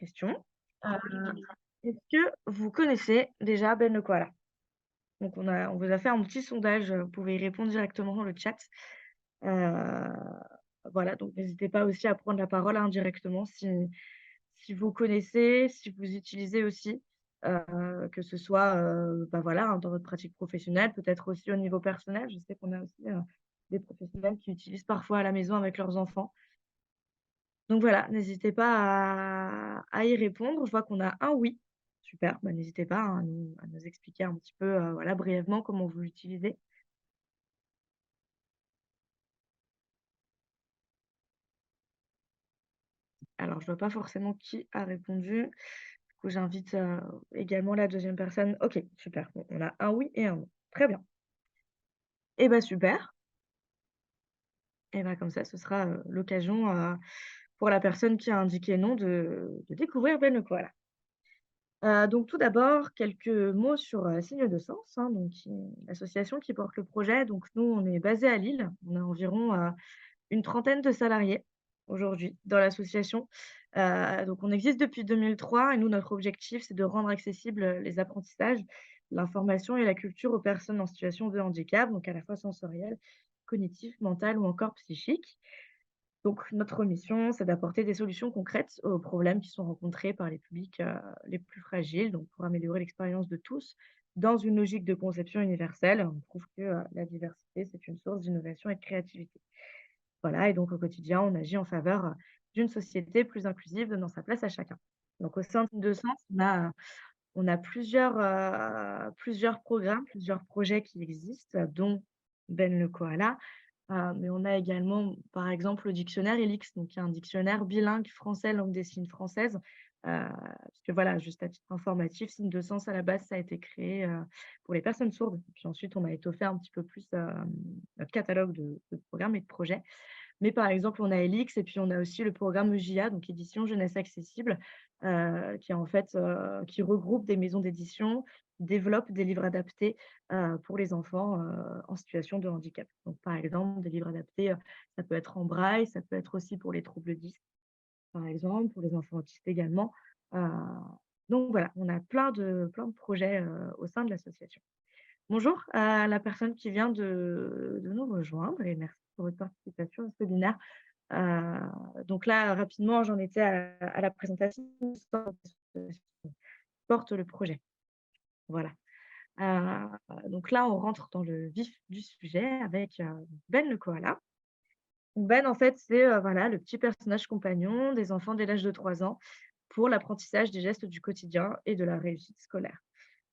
question. Euh, Est-ce que vous connaissez déjà Ben le koala? Donc, on vous a fait un petit sondage, vous pouvez y répondre directement dans le chat. Euh, voilà, donc n'hésitez pas aussi à prendre la parole indirectement si vous connaissez, si vous utilisez aussi, que ce soit bah voilà, hein, dans votre pratique professionnelle, peut-être aussi au niveau personnel. Je sais qu'on a aussi des professionnels qui utilisent parfois à la maison avec leurs enfants. Donc voilà, n'hésitez pas à y répondre. Je vois qu'on a un oui. Super, bah, n'hésitez pas, hein, à nous expliquer un petit peu, voilà, brièvement comment vous l'utilisez. Alors, je vois pas forcément qui a répondu. Du coup, j'invite, également la deuxième personne. OK, super. Bon, on a un oui et un non. Très bien. Et bah, super. Et bah, comme ça, ce sera, l'occasion, pour la personne qui a indiqué non de découvrir Ben le koala. Donc tout d'abord, quelques mots sur, Signe de Sens, hein, donc qui est l'association qui porte le projet. Donc nous, on est basé à Lille. On a environ, une trentaine de salariés aujourd'hui dans l'association. Donc on existe depuis 2003 et nous, notre objectif, c'est de rendre accessibles, les apprentissages, l'information et la culture aux personnes en situation de handicap, donc à la fois sensoriel, cognitif, mental ou encore psychique. Donc notre mission, c'est d'apporter des solutions concrètes aux problèmes qui sont rencontrés par les publics, les plus fragiles, donc pour améliorer l'expérience de tous dans une logique de conception universelle. On trouve que, la diversité, c'est une source d'innovation et de créativité. Voilà, et donc au quotidien, on agit en faveur, d'une société plus inclusive, donnant sa place à chacun. Donc au sein de Sens, on a plusieurs programmes, plusieurs projets qui existent, dont Ben le koala. Mais on a également, par exemple, le dictionnaire ELIX, donc qui est un dictionnaire bilingue français, langue des signes française. Parce que voilà, juste à titre informatif, Signe de Sens, à la base, ça a été créé, pour les personnes sourdes. Puis ensuite, on a étoffé un petit peu plus, notre catalogue de programmes et de projets. Mais par exemple, on a ELIX et puis on a aussi le programme EJA, donc édition jeunesse accessible, qui est en fait, qui regroupe des maisons d'édition, qui développent des livres adaptés, pour les enfants, en situation de handicap. Donc par exemple, des livres adaptés, ça peut être en braille, ça peut être aussi pour les troubles 10, par exemple, pour les enfants autistes également. Heu, donc voilà, on a plein de projets, au sein de l'association. Bonjour à la personne qui vient de nous rejoindre et merci pour votre participation à ce webinaire. Donc là, rapidement, j'en étais à la présentation porte le projet. Voilà. Donc là, on rentre dans le vif du sujet avec, Ben le koala. Donc Ben, en fait, c'est, voilà, le petit personnage compagnon des enfants dès l'âge de 3 ans pour l'apprentissage des gestes du quotidien et de la réussite scolaire.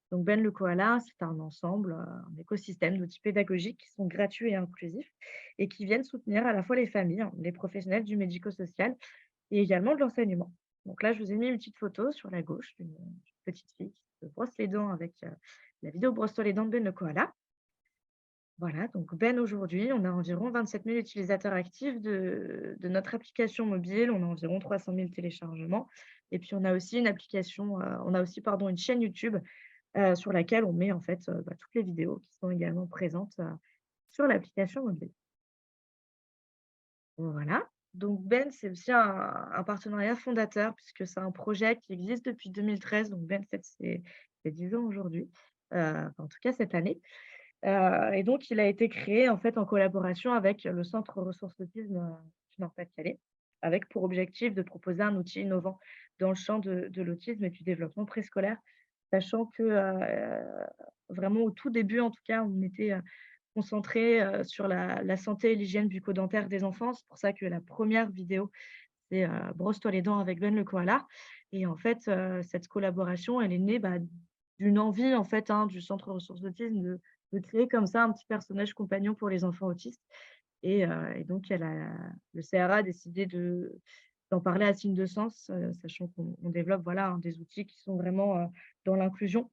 Donc Ben le koala, c'est un ensemble, un écosystème d'outils pédagogiques qui sont gratuits et inclusifs et qui viennent soutenir à la fois les familles, hein, les professionnels du médico-social et également de l'enseignement. Donc là, je vous ai mis une petite photo sur la gauche d'une petite fille qui se brosse les dents avec, la vidéo brosse-toi les dents de Ben le koala. Voilà, donc Ben, aujourd'hui, on a environ 27 000 utilisateurs actifs de notre application mobile. On a environ 300 000 téléchargements et puis on a aussi pardon, une chaîne YouTube, sur laquelle on met en fait, bah, toutes les vidéos qui sont également présentes, sur l'application mobile. Voilà, donc Ben, c'est aussi un partenariat fondateur puisque c'est un projet qui existe depuis 2013, donc Ben fête ses 10 ans aujourd'hui, enfin, en tout cas cette année. Et donc il a été créé en fait en collaboration avec le Centre Ressources Autisme, du Nord-Pas-de-Calais, avec pour objectif de proposer un outil innovant dans le champ de l'autisme et du développement préscolaire. Sachant que, vraiment au tout début en tout cas, on était, concentrés, sur la santé et l'hygiène bucco-dentaire des enfants. C'est pour ça que la première vidéo, c'est, «Brosse-toi les dents avec Ben le koala» et en fait, cette collaboration, elle est née, bah, d'une envie en fait, hein, du centre ressources autisme de créer comme ça un petit personnage compagnon pour les enfants autistes et donc le CRA a décidé d'en parler à Signe de Sens, sachant qu'on développe, voilà, hein, des outils qui sont vraiment, dans l'inclusion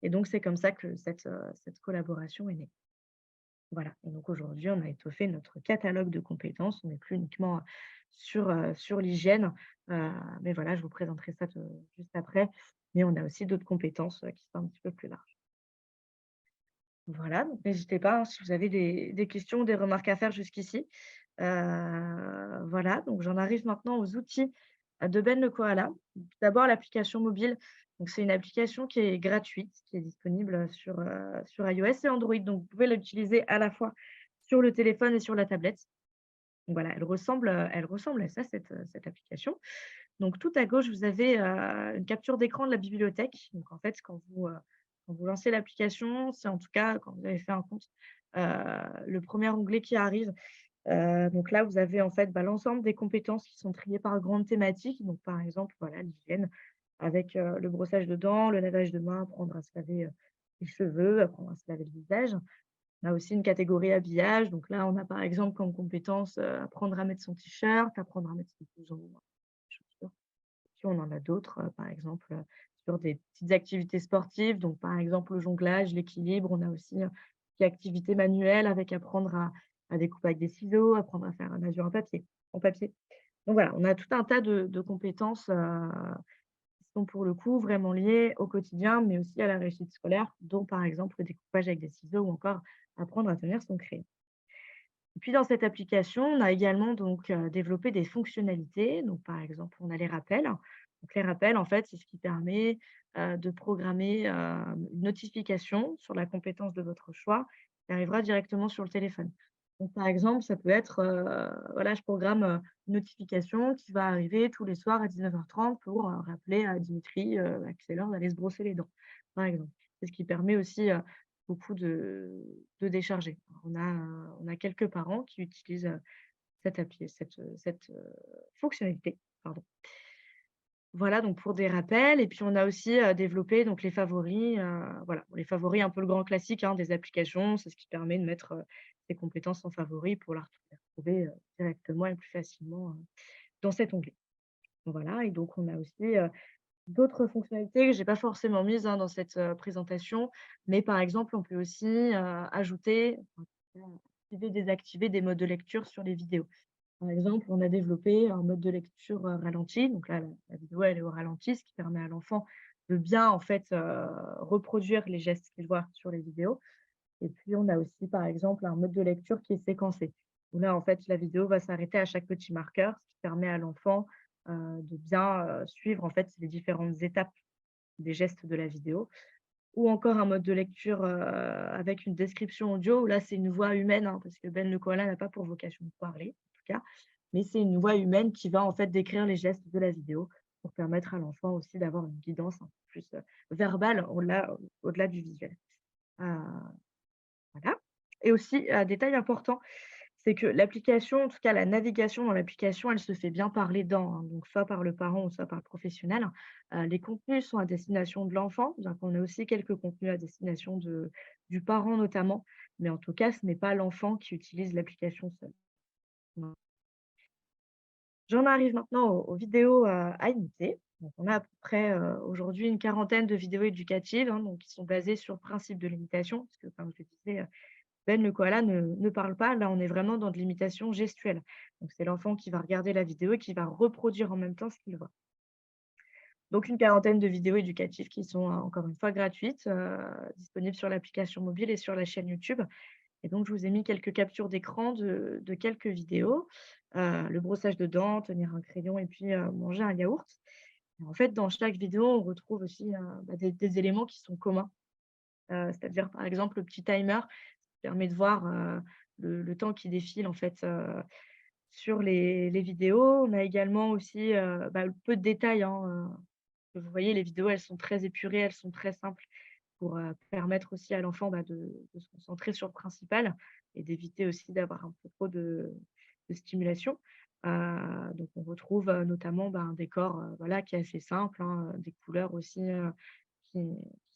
et donc c'est comme ça que cette collaboration est née. Voilà, et donc aujourd'hui, on a étoffé notre catalogue de compétences. On n'est plus uniquement sur l'hygiène, mais voilà, je vous présenterai ça juste après. Mais on a aussi d'autres compétences qui sont un petit peu plus larges. Voilà, donc n'hésitez pas, hein, si vous avez des questions ou des remarques à faire jusqu'ici. Voilà, donc j'en arrive maintenant aux outils de Ben le Koala. Tout d'abord, l'application mobile, donc c'est une application qui est gratuite, qui est disponible sur iOS et Android. Donc vous pouvez l'utiliser à la fois sur le téléphone et sur la tablette. Donc voilà, elle ressemble à ça cette application. Donc tout à gauche, vous avez, une capture d'écran de la bibliothèque. Donc en fait, quand vous lancez l'application, c'est en tout cas quand vous avez fait un compte, heu, le premier onglet qui arrive. Donc là, vous avez en fait, l'ensemble des compétences qui sont triées par grandes thématiques. Donc par exemple, voilà, l'hygiène avec, le brossage de dents, le lavage de mains, apprendre à se laver, les cheveux, apprendre à se laver le visage. On a aussi une catégorie habillage. Donc là, on a par exemple comme compétence, apprendre à mettre son t-shirt, apprendre à mettre son blouson, chaussures. Puis on en a d'autres, par exemple, sur des petites activités sportives, donc par exemple le jonglage, l'équilibre. On a aussi, des activités manuelles avec apprendre à découper avec des ciseaux, apprendre à faire un avion en papier. Donc voilà, on a tout un tas de compétences, qui sont pour le coup vraiment liées au quotidien, mais aussi à la réussite scolaire, dont par exemple le découpage avec des ciseaux ou encore apprendre à tenir son crayon. Et puis dans cette application, on a également donc, développé des fonctionnalités. Donc par exemple, on a les rappels. Donc les rappels, en fait, c'est ce qui permet, de programmer, une notification sur la compétence de votre choix qui arrivera directement sur le téléphone. Donc par exemple, ça peut être, voilà, je programme, une notification qui va arriver tous les soirs à 19h30 pour, rappeler à Dimitri, que c'est l'heure d'aller se brosser les dents, par exemple. C'est ce qui permet aussi, beaucoup de décharger. On a quelques parents qui utilisent, cette fonctionnalité, pardon. Voilà donc pour des rappels et puis on a aussi, développé donc les favoris, voilà. Bon, les favoris un peu le grand classique, hein, des applications, c'est ce qui permet de mettre, ses compétences en favoris pour les retrouver, directement et plus facilement, dans cet onglet. Voilà et donc on a aussi, d'autres fonctionnalités que j'ai pas forcément mises, hein, dans cette, présentation, mais par exemple, on peut aussi, ajouter, activer, désactiver des modes de lecture sur les vidéos. Par exemple, on a développé un mode de lecture, ralenti, donc là, la vidéo, elle est au ralenti, ce qui permet à l'enfant de bien, en fait, reproduire les gestes qu'il voit sur les vidéos et puis on a aussi, par exemple, un mode de lecture qui est séquencé, où là, en fait, la vidéo va s'arrêter à chaque petit marqueur, ce qui permet à l'enfant, de bien, suivre, en fait, les différentes étapes des gestes de la vidéo. Ou encore un mode de lecture, avec une description audio, où là, c'est une voix humaine, hein, parce que Ben le koala n'a pas pour vocation de parler, en tout cas, mais c'est une voix humaine qui va, en fait, décrire les gestes de la vidéo pour permettre à l'enfant aussi d'avoir une guidance un peu plus, verbale, au-delà du visuel. Heu voilà et aussi, détail important, c'est que l'application, en tout cas la navigation dans l'application, elle se fait bien par les dents, hein, donc soit par le parent ou soit par le professionnel. Les contenus sont à destination de l'enfant, bien qu'on ait aussi quelques contenus à destination du parent notamment, mais en tout cas, ce n'est pas l'enfant qui utilise l'application seul. Voilà. J'en arrive maintenant aux vidéos, à imiter. Donc on a à peu près, aujourd'hui une quarantaine de vidéos éducatives, hein, donc qui sont basées sur le principe de l'imitation, parce que comme je le disais, Ben le koala ne parle pas. Là, on est vraiment dans de l'imitation gestuelle. Donc c'est l'enfant qui va regarder la vidéo et qui va reproduire en même temps ce qu'il voit. Donc une quarantaine de vidéos éducatives qui sont, encore une fois gratuites, disponibles sur l'application mobile et sur la chaîne YouTube. Et donc je vous ai mis quelques captures d'écran de quelques vidéos. Le brossage de dents, tenir un crayon et puis, manger un yaourt. Et en fait, dans chaque vidéo, on retrouve aussi, des éléments qui sont communs. C'est-à-dire, par exemple, le petit timer qui permet de voir, le temps qui défile, en fait, sur les vidéos. On a également aussi, peu de détails, hein, vous voyez, les vidéos, elles sont très épurées, elles sont très simples pour, permettre aussi à l'enfant, de se concentrer sur le principal et d'éviter aussi d'avoir un peu trop de stimulation. Donc on retrouve, notamment, un décor, voilà, qui est assez simple, hein, des couleurs aussi, qui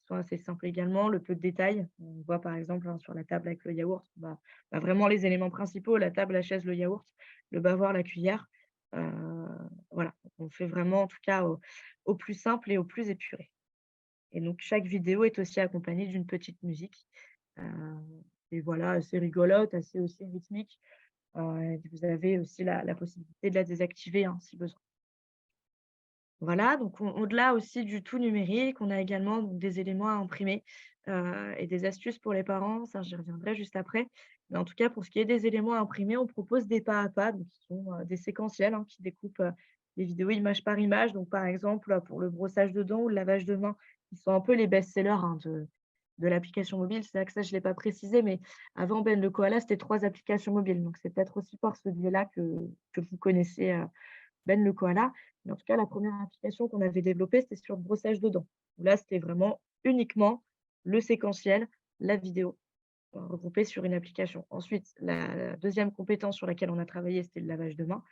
sont assez simples également. Le peu de détails, on voit par exemple, hein, sur la table avec le yaourt, vraiment les éléments principaux, la table, la chaise, le yaourt, le bavoir, la cuillère. Heu, voilà, on fait vraiment en tout cas au plus simple et au plus épuré. Et donc chaque vidéo est aussi accompagnée d'une petite musique, heu et voilà, assez rigolote, assez aussi rythmique. Et vous avez aussi la possibilité de la désactiver, hein, si besoin. Voilà, donc au-delà aussi du tout numérique, on a également donc des éléments à imprimer, et des astuces pour les parents, ça j'y reviendrai juste après. Mais en tout cas, pour ce qui est des éléments à imprimer, on propose des pas à pas, donc qui sont, des séquentiels, hein, qui découpent, les vidéos image par image. Donc, par exemple, pour le brossage de dents ou le lavage de mains, qui sont un peu les best-sellers, hein, de l'application mobile. C'est vrai que ça, je ne l'ai pas précisé, mais avant Ben le Koala, c'était 3 applications mobiles. Donc, c'est peut-être aussi par ce biais-là que vous connaissez, Ben le Koala. Mais en tout cas, la première application qu'on avait développée, c'était sur le brossage de dents. Où là, c'était vraiment uniquement le séquentiel, la vidéo, regroupée sur une application. Ensuite, la 2e compétence sur laquelle on a travaillé, c'était le lavage de mains.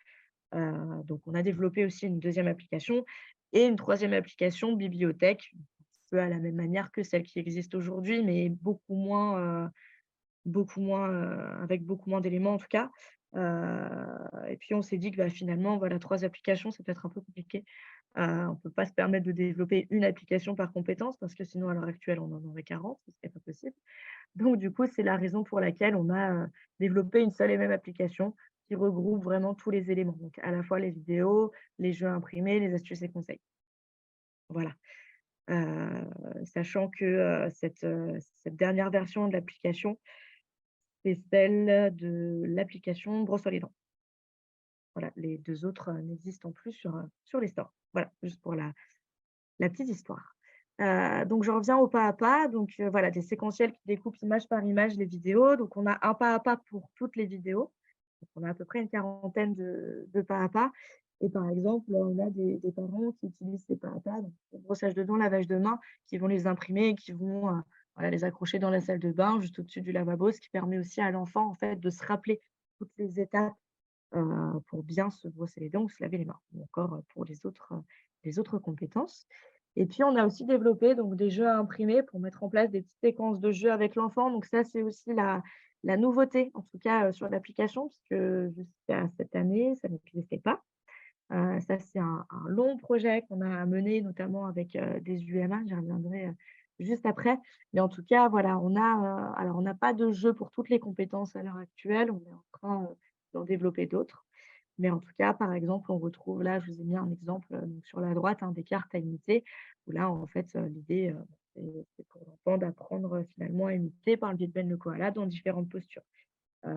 Donc on a développé aussi une 2e application et une 3e application bibliothèque, un petit peu à la même manière que celle qui existe aujourd'hui, mais beaucoup moins, avec beaucoup moins d'éléments en tout cas. Et puis on s'est dit que, bah, finalement, voilà, 3 applications, c'est peut-être un peu compliqué. On ne peut pas se permettre de développer une application par compétence parce que sinon à l'heure actuelle, on en aurait 40, ce serait pas possible. Donc du coup, c'est la raison pour laquelle on a, développé une seule et même application qui regroupe vraiment tous les éléments. Donc à la fois les vidéos, les jeux imprimés, les astuces et conseils. Voilà. Sachant que, cette dernière version de l'application, c'est celle de l'application brosse à les dents. Voilà, les 2 autres, n'existent plus sur les stores. Voilà, juste pour la petite histoire. Donc je reviens au pas à pas. Donc voilà, des séquentiels qui découpent image par image les vidéos. Donc on a un pas à pas pour toutes les vidéos. Donc on a à peu près une quarantaine de pas à pas. Et par exemple, on a des parents qui utilisent ces pas à pas, donc le brossage de dents, lavage de mains, qui vont les imprimer et qui vont, voilà, les accrocher dans la salle de bain, juste au-dessus du lavabo, ce qui permet aussi à l'enfant, en fait, de se rappeler toutes les étapes, pour bien se brosser les dents ou se laver les mains, ou encore, pour les autres compétences. Et puis on a aussi développé donc des jeux à imprimer pour mettre en place des petites séquences de jeux avec l'enfant. Donc ça, c'est aussi la nouveauté, en tout cas, sur l'application, puisque jusqu'à cette année, ça n'existait pas. Ça, c'est un long projet qu'on a mené notamment avec, des UMA, j'y reviendrai, juste après. Mais en tout cas, voilà, alors on n'a pas de jeu pour toutes les compétences à l'heure actuelle, on est en train, d'en développer d'autres. Mais en tout cas, par exemple, on retrouve là, je vous ai mis un exemple, donc sur la droite, hein, des cartes à imiter, où là, en fait, l'idée, c'est pour l'enfant d'apprendre, finalement à imiter par le biais de Ben le koala dans différentes postures. Heu,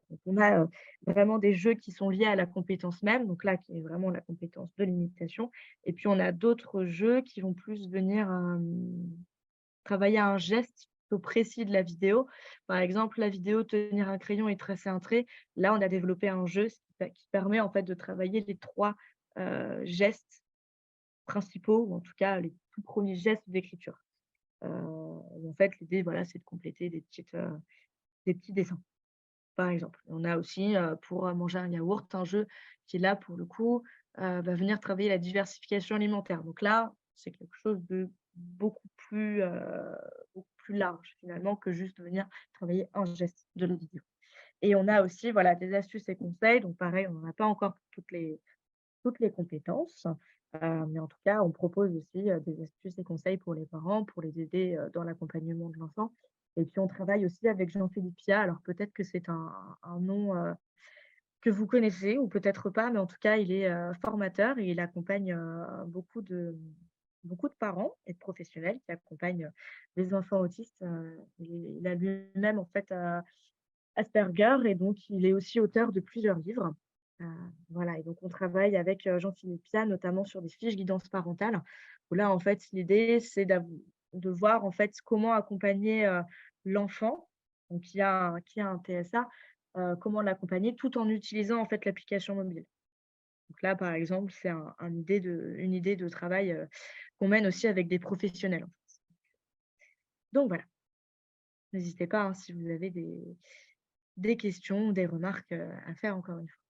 donc on a, vraiment des jeux qui sont liés à la compétence même, donc là, qui est vraiment la compétence de l'imitation. Et puis on a d'autres jeux qui vont plus venir, travailler un geste plutôt précis de la vidéo. Par exemple, la vidéo tenir un crayon et tracer un trait. Là, on a développé un jeu qui permet en fait de travailler les 3 gestes principaux ou en tout cas les tout premiers gestes d'écriture. Où en fait l'idée voilà, c'est de compléter des petits dessins, par exemple. On a aussi, pour, manger un yaourt, un jeu qui là, pour le coup, va venir travailler la diversification alimentaire. Donc là, c'est quelque chose de beaucoup plus large finalement que juste venir travailler un geste de la vidéo. Et on a aussi, voilà, des astuces et conseils. Donc pareil, on n'en a pas encore pour toutes les compétences, mais en tout cas, on propose aussi, des astuces et conseils pour les parents, pour les aider, dans l'accompagnement de l'enfant. Et puis on travaille aussi avec Jean-Philippe Pia. Alors peut-être que c'est un nom, que vous connaissez ou peut-être pas, mais en tout cas, il est, formateur et il accompagne, beaucoup de parents et de professionnels qui accompagnent, les enfants autistes. Il a lui-même en fait, Asperger et donc il est aussi auteur de plusieurs livres. Heu, voilà et donc on travaille avec, Jean-Philippe Pia notamment sur des fiches guidance parentale où là, en fait, l'idée c'est de voir, en fait, comment accompagner, l'enfant donc qui a un TSA, comment l'accompagner tout en utilisant, en fait, l'application mobile. Donc là, par exemple, c'est une idée de travail, qu'on mène aussi avec des professionnels, en fait. Donc voilà, n'hésitez pas, hein, si vous avez des questions ou des remarques, à faire encore une fois.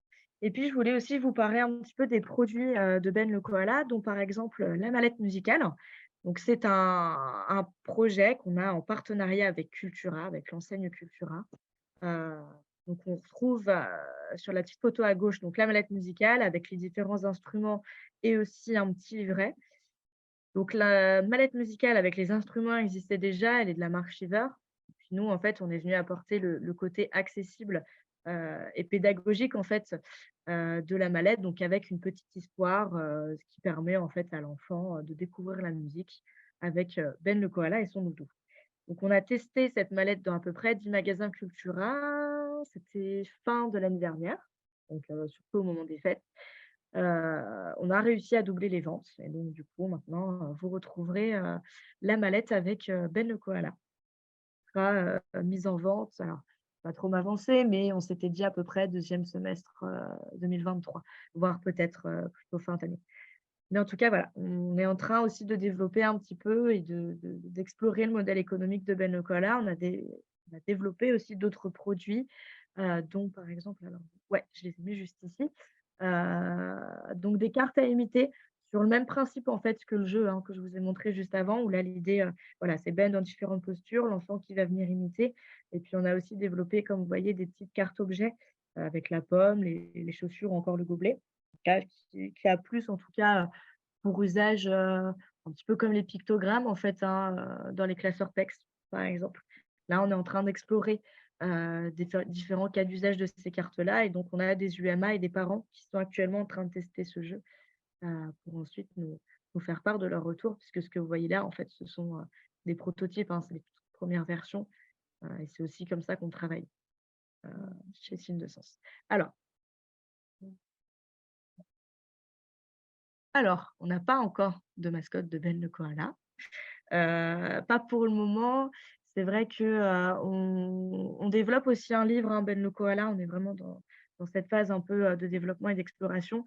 Et puis je voulais aussi vous parler un petit peu des produits, de Ben le koala, dont par exemple, la mallette musicale. Donc c'est un projet qu'on a en partenariat avec Cultura, avec l'enseigne Cultura. Heu, donc on retrouve, sur la petite photo à gauche, donc la mallette musicale avec les différents instruments et aussi un petit livret. Donc la mallette musicale avec les instruments existait déjà, elle est de la marque Shiver. Puis nous, en fait, on est venu apporter le côté accessible, et pédagogique, en fait, de la mallette, donc avec une petite histoire, ce qui permet, en fait, à l'enfant, de découvrir la musique avec, Ben le koala et son doudou. Donc on a testé cette mallette dans à peu près 10 magasins Cultura, c'était fin de l'année dernière, donc surtout au moment des fêtes. on a réussi à doubler les ventes et donc du coup maintenant, vous retrouverez, la mallette avec, Ben le koala sera, mise en vente. Alors, pas trop m'avancer, mais on s'était dit à peu près deuxième semestre, 2023, voire peut-être, plutôt fin d'année. Mais en tout cas, voilà, on est en train aussi de développer un petit peu et d'explorer le modèle économique de Ben le koala. On a développé aussi d'autres produits, dont par exemple alors ouais, je les ai mis juste ici, donc des cartes à imiter sur le même principe en fait que le jeu, hein, que je vous ai montré juste avant où là l'idée, voilà, c'est Ben dans différentes postures, l'enfant qui va venir imiter et puis on a aussi développé comme vous voyez des petites cartes objets, avec la pomme, les chaussures ou encore le gobelet. Qui a plus en tout cas, pour usage, un petit peu comme les pictogrammes en fait, hein, dans les classeurs texte, par exemple. Là, on est en train d'explorer, différents cas d'usage de ces cartes-là et donc on a des UMA et des parents qui sont actuellement en train de tester ce jeu, pour ensuite nous faire part de leur retour puisque ce que vous voyez là, en fait, ce sont, des prototypes, hein, c'est les toutes premières versions, et c'est aussi comme ça qu'on travaille, heu, chez Signe de Sens. Alors alors, on n'a pas encore de mascotte de Ben le koala. Pas pour le moment. C'est vrai que, on développe aussi un livre, hein, Ben le koala. On est vraiment dans cette phase un peu, de développement et d'exploration.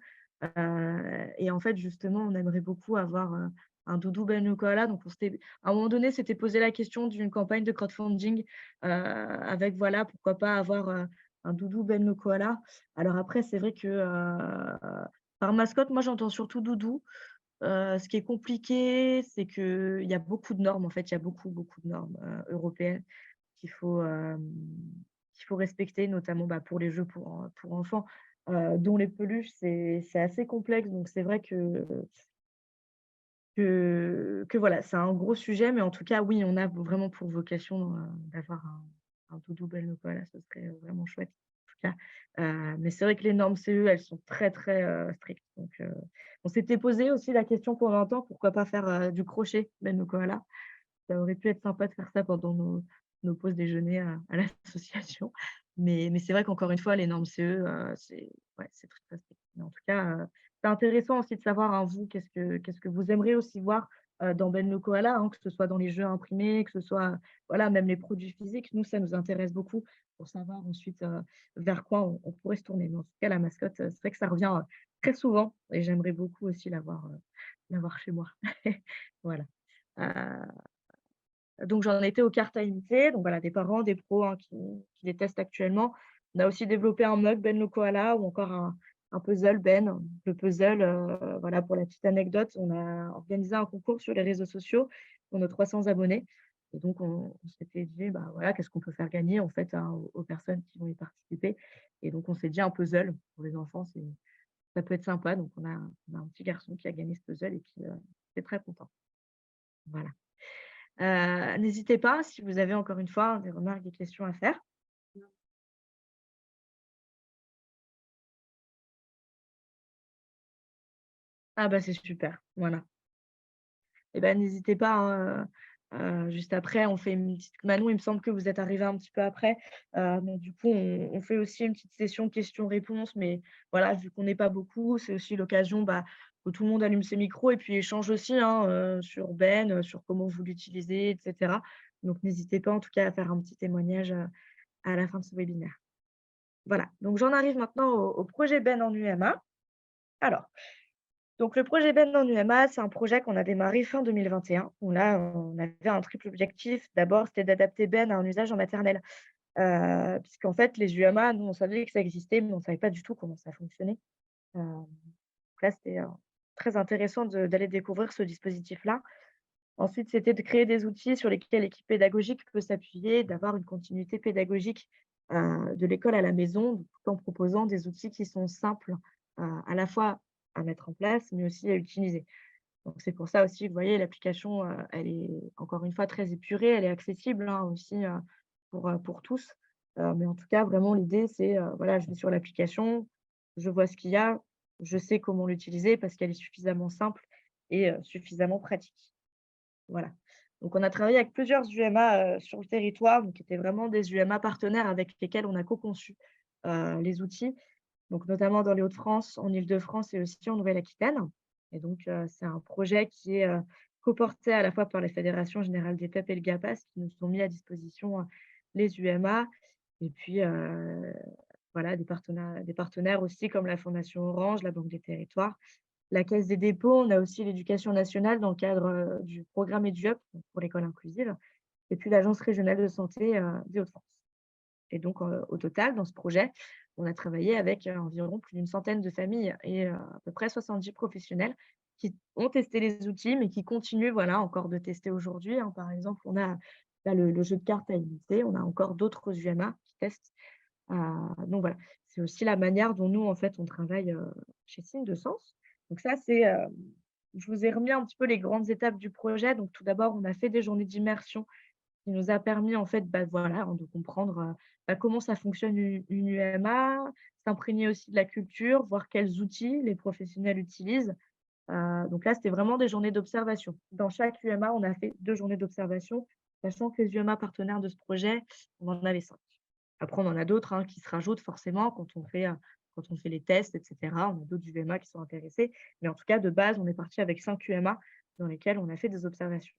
Et en fait, justement, on aimerait beaucoup avoir, un doudou Ben le koala. Donc on s'était à un moment donné, s'était posé la question d'une campagne de crowdfunding, avec voilà, pourquoi pas avoir, un doudou Ben le koala. Alors après, c'est vrai que, par mascotte, moi j'entends surtout doudou. Ce qui est compliqué, c'est qu'il y a beaucoup de normes, en fait, il y a beaucoup, beaucoup de normes, européennes qu'il faut, qu'il faut respecter, notamment, bah, pour les jeux pour enfants, dont les peluches, c'est assez complexe. Donc c'est vrai que voilà, c'est un gros sujet, mais en tout cas, oui, on a vraiment pour vocation, d'avoir un doudou belle le koala, ce serait, vraiment chouette, en tout cas. Mais c'est vrai que les normes CE, elles sont très, très, strictes. Donc, on s'était posé aussi la question pendant un temps, pourquoi pas faire, du crochet belle le koala? Ça aurait pu être sympa de faire ça pendant nos pauses déjeuner à l'association. Mais c'est vrai qu'encore une fois, les normes CE, c'est ouais, c'est très, très strict. Mais en tout cas, c'est intéressant aussi de savoir, hein, vous, qu'est-ce que vous aimeriez aussi voir, dans Ben le koala, hein, que ce soit dans les jeux imprimés, que ce soit, voilà, même les produits physiques. Nous, ça nous intéresse beaucoup pour savoir ensuite, vers quoi on pourrait se tourner. Mais en tout cas, la mascotte, c'est vrai que ça revient, très souvent et j'aimerais beaucoup aussi l'avoir chez moi. Voilà. Heu donc j'en étais aux cartes à imiter, donc voilà, des parents, des pros, hein, qui les testent actuellement. On a aussi développé un mug Ben le koala ou encore un puzzle Ben. Le puzzle, voilà, pour la petite anecdote, on a organisé un concours sur les réseaux sociaux pour nos 300 abonnés et donc on s'était dit: «Bah, voilà, qu'est-ce qu'on peut faire gagner en fait, hein, aux personnes qui vont y participer?» Et donc on s'est dit un puzzle pour les enfants, ça peut être sympa, donc on a un petit garçon qui a gagné ce puzzle et qui, est très content. Voilà. N'hésitez pas si vous avez encore une fois des remarques, des questions à faire. Ah bah, c'est super, voilà. Et ben n'hésitez pas, hein, juste après on fait une petite Manon, il me semble que vous êtes arrivée un petit peu après, donc du coup on fait aussi une petite session questions-réponses, mais voilà, vu qu'on n'est pas beaucoup, c'est aussi l'occasion, bah, que tout le monde allume ses micros et puis échange aussi, hein, sur Ben, sur comment vous l'utilisez et cetera. Donc n'hésitez pas en tout cas à faire un petit témoignage, à la fin de ce webinaire. Voilà, donc j'en arrive maintenant au projet Ben en UMA. Alors, donc le projet Ben en UMA, c'est un projet qu'on a démarré fin 2021, où là, on avait un triple objectif. D'abord, c'était d'adapter Ben à un usage en maternelle, puisqu'en fait, les UMA, nous, on savait que ça existait, mais on ne savait pas du tout comment ça fonctionnait. Donc là, c'était, très intéressant d'aller découvrir ce dispositif-là. Ensuite, c'était de créer des outils sur lesquels l'équipe pédagogique peut s'appuyer, d'avoir une continuité pédagogique, de l'école à la maison, tout en proposant des outils qui sont simples, à la fois à mettre en place, mais aussi à utiliser. Donc c'est pour ça aussi, vous voyez, l'application, elle est encore une fois très épurée, elle est accessible, hein, aussi, pour tous. Mais en tout cas, vraiment l'idée, c'est, voilà, je vais sur l'application, je vois ce qu'il y a, je sais comment l'utiliser parce qu'elle est suffisamment simple et suffisamment pratique. Voilà. Donc on a travaillé avec plusieurs UMA, sur le territoire, donc qui étaient vraiment des UMA partenaires avec lesquels on a co-conçu, les outils. donc notamment dans les Hauts-de-France, en Île-de-France et aussi en Nouvelle-Aquitaine. Et donc, c'est un projet qui est, coporté à la fois par les fédérations générales des PEP et le GAPAS qui nous ont mis à disposition, les UMA et puis, voilà des partenaires aussi comme la Fondation Orange, la Banque des territoires, la Caisse des dépôts. On a aussi l'éducation nationale dans le cadre, du programme EduUp, donc pour l'école inclusive et puis l'Agence régionale de santé, des Hauts-de-France. Et donc, au total, dans ce projet, on a travaillé avec, environ plus d'une centaine de familles et à peu près 70 professionnels qui ont testé les outils, mais qui continuent, voilà, encore de tester aujourd'hui, hein. Par exemple, on a là le jeu de cartes à imiter, on a encore d'autres UMA qui testent. Heu, donc voilà, c'est aussi la manière dont nous, en fait, on travaille, chez Signe de Sens. Donc ça, je vous ai remis un petit peu les grandes étapes du projet. Donc tout d'abord, on a fait des journées d'immersion qui nous a permis en fait, bah, voilà, hein, de comprendre, bah, comment ça fonctionne une UMA, s'imprégner aussi de la culture, voir quels outils les professionnels utilisent. Donc là, c'était vraiment des journées d'observation. Dans chaque UMA, on a fait 2 journées d'observation, sachant que les UMA partenaires de ce projet, on en avait 5. Après, on en a d'autres, hein, qui se rajoutent forcément quand on fait les tests et cetera. On a d'autres UMA qui sont intéressés, mais en tout cas, de base, on est parti avec 5 UMA dans lesquels on a fait des observations.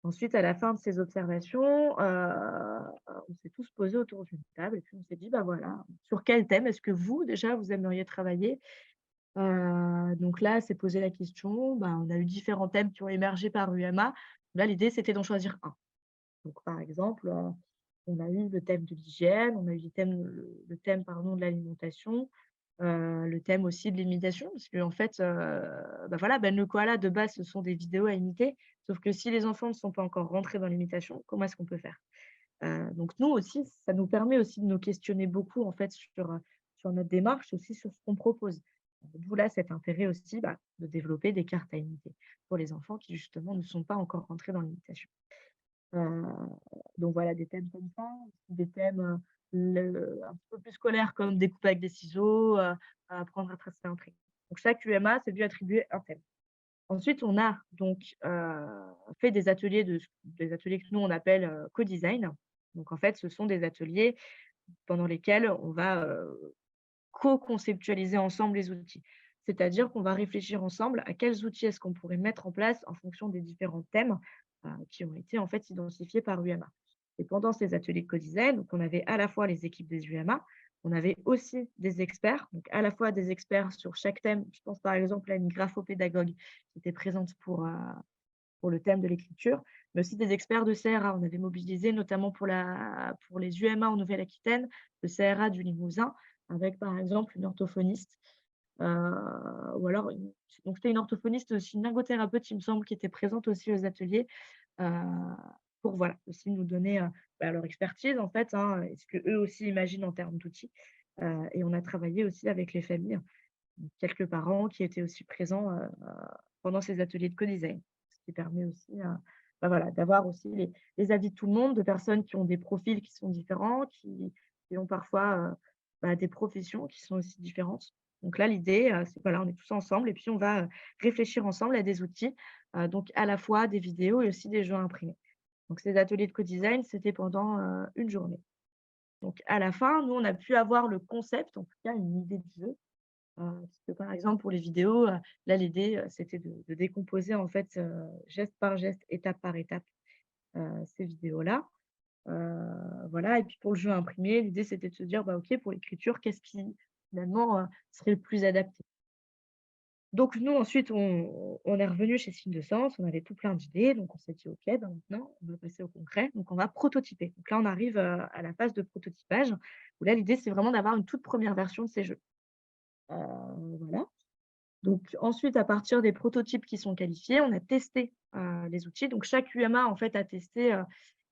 Ensuite, à la fin de ces observations, on s'est tous posés autour d'une table et puis on s'est dit: «Bah, voilà, sur quel thème est-ce que vous, déjà, vous aimeriez travailler?» Donc là, c'est posé la question, bah, on a eu différents thèmes qui ont émergé par UMA. Là, l'idée, c'était d'en choisir un. Donc par exemple, on a eu le thème de l'hygiène, on a eu le thème, pardon, de l'alimentation, le thème aussi de l'imitation parce qu'en fait, bah, voilà, Ben le koala de base, ce sont des vidéos à imiter, sauf que si les enfants ne sont pas encore rentrés dans l'imitation, comment est-ce qu'on peut faire? Donc nous aussi, ça nous permet aussi de nous questionner beaucoup en fait sur notre démarche, aussi sur ce qu'on propose. D'où là cet intérêt aussi, bah, de développer des cartes à imiter pour les enfants qui justement ne sont pas encore rentrés dans l'imitation. Heu, donc voilà, des thèmes comme ça, aussi des thèmes, un petit peu plus scolaires comme découper avec des ciseaux, apprendre à tracer un trait. Donc chaque UMA s'est vu attribuer un thème. Ensuite, on a donc, fait des ateliers que nous on appelle, co-design. Donc en fait, ce sont des ateliers pendant lesquels on va, co-conceptualiser ensemble les outils. C'est-à-dire qu'on va réfléchir ensemble à quels outils est-ce qu'on pourrait mettre en place en fonction des différents thèmes, qui ont été en fait identifiés par UMA. Et pendant ces ateliers de co-design, donc on avait à la fois les équipes des UMA, on avait aussi des experts, donc à la fois des experts sur chaque thème. Je pense par exemple à une graphopédagogue qui était présente pour le thème de l'écriture, mais aussi des experts de CRA. On avait mobilisé notamment pour les UMA en Nouvelle-Aquitaine, le CRA du Limousin, avec par exemple une orthophoniste, ou alors donc c'était une orthophoniste, aussi une ergothérapeute, il me semble, qui était présente aussi aux ateliers, heu, pour voilà, aussi nous donner, bah, leur expertise en fait, hein, et ce qu'eux aussi imaginent en termes d'outils. Et on a travaillé aussi avec les familles, donc quelques parents qui étaient aussi présents, pendant ces ateliers de co-design. Ce qui permet aussi, bah, voilà, d'avoir aussi les avis de tout le monde, de personnes qui ont des profils qui sont différents, qui ont parfois, bah, des professions qui sont aussi différentes. Donc là, l'idée, c'est voilà, on est tous ensemble et puis on va, réfléchir ensemble à des outils, donc à la fois des vidéos et aussi des jeux imprimés. Donc ces ateliers de co-design, c'était pendant, 1 journée. Donc à la fin, nous, on a pu avoir le concept, en tout cas une idée de jeu. Parce que par exemple pour les vidéos, là l'idée, c'était de décomposer en fait, geste par geste, étape par étape, ces vidéos-là. Voilà et puis pour le jeu imprimé, l'idée c'était de se dire: «Bah, OK, pour l'écriture, qu'est-ce qui finalement, serait le plus adapté?» Donc nous ensuite on est revenu chez Signe de Sens, on avait tout plein d'idées, donc on s'est dit: «OK, ben maintenant on va passer au concret, donc on va prototyper». Donc là on arrive, à la phase de prototypage, où là l'idée c'est vraiment d'avoir une toute première version de ces jeux. Heu, voilà. Donc ensuite, à partir des prototypes qui sont qualifiés, on a testé, les outils. Donc chaque UMA, en fait, a testé,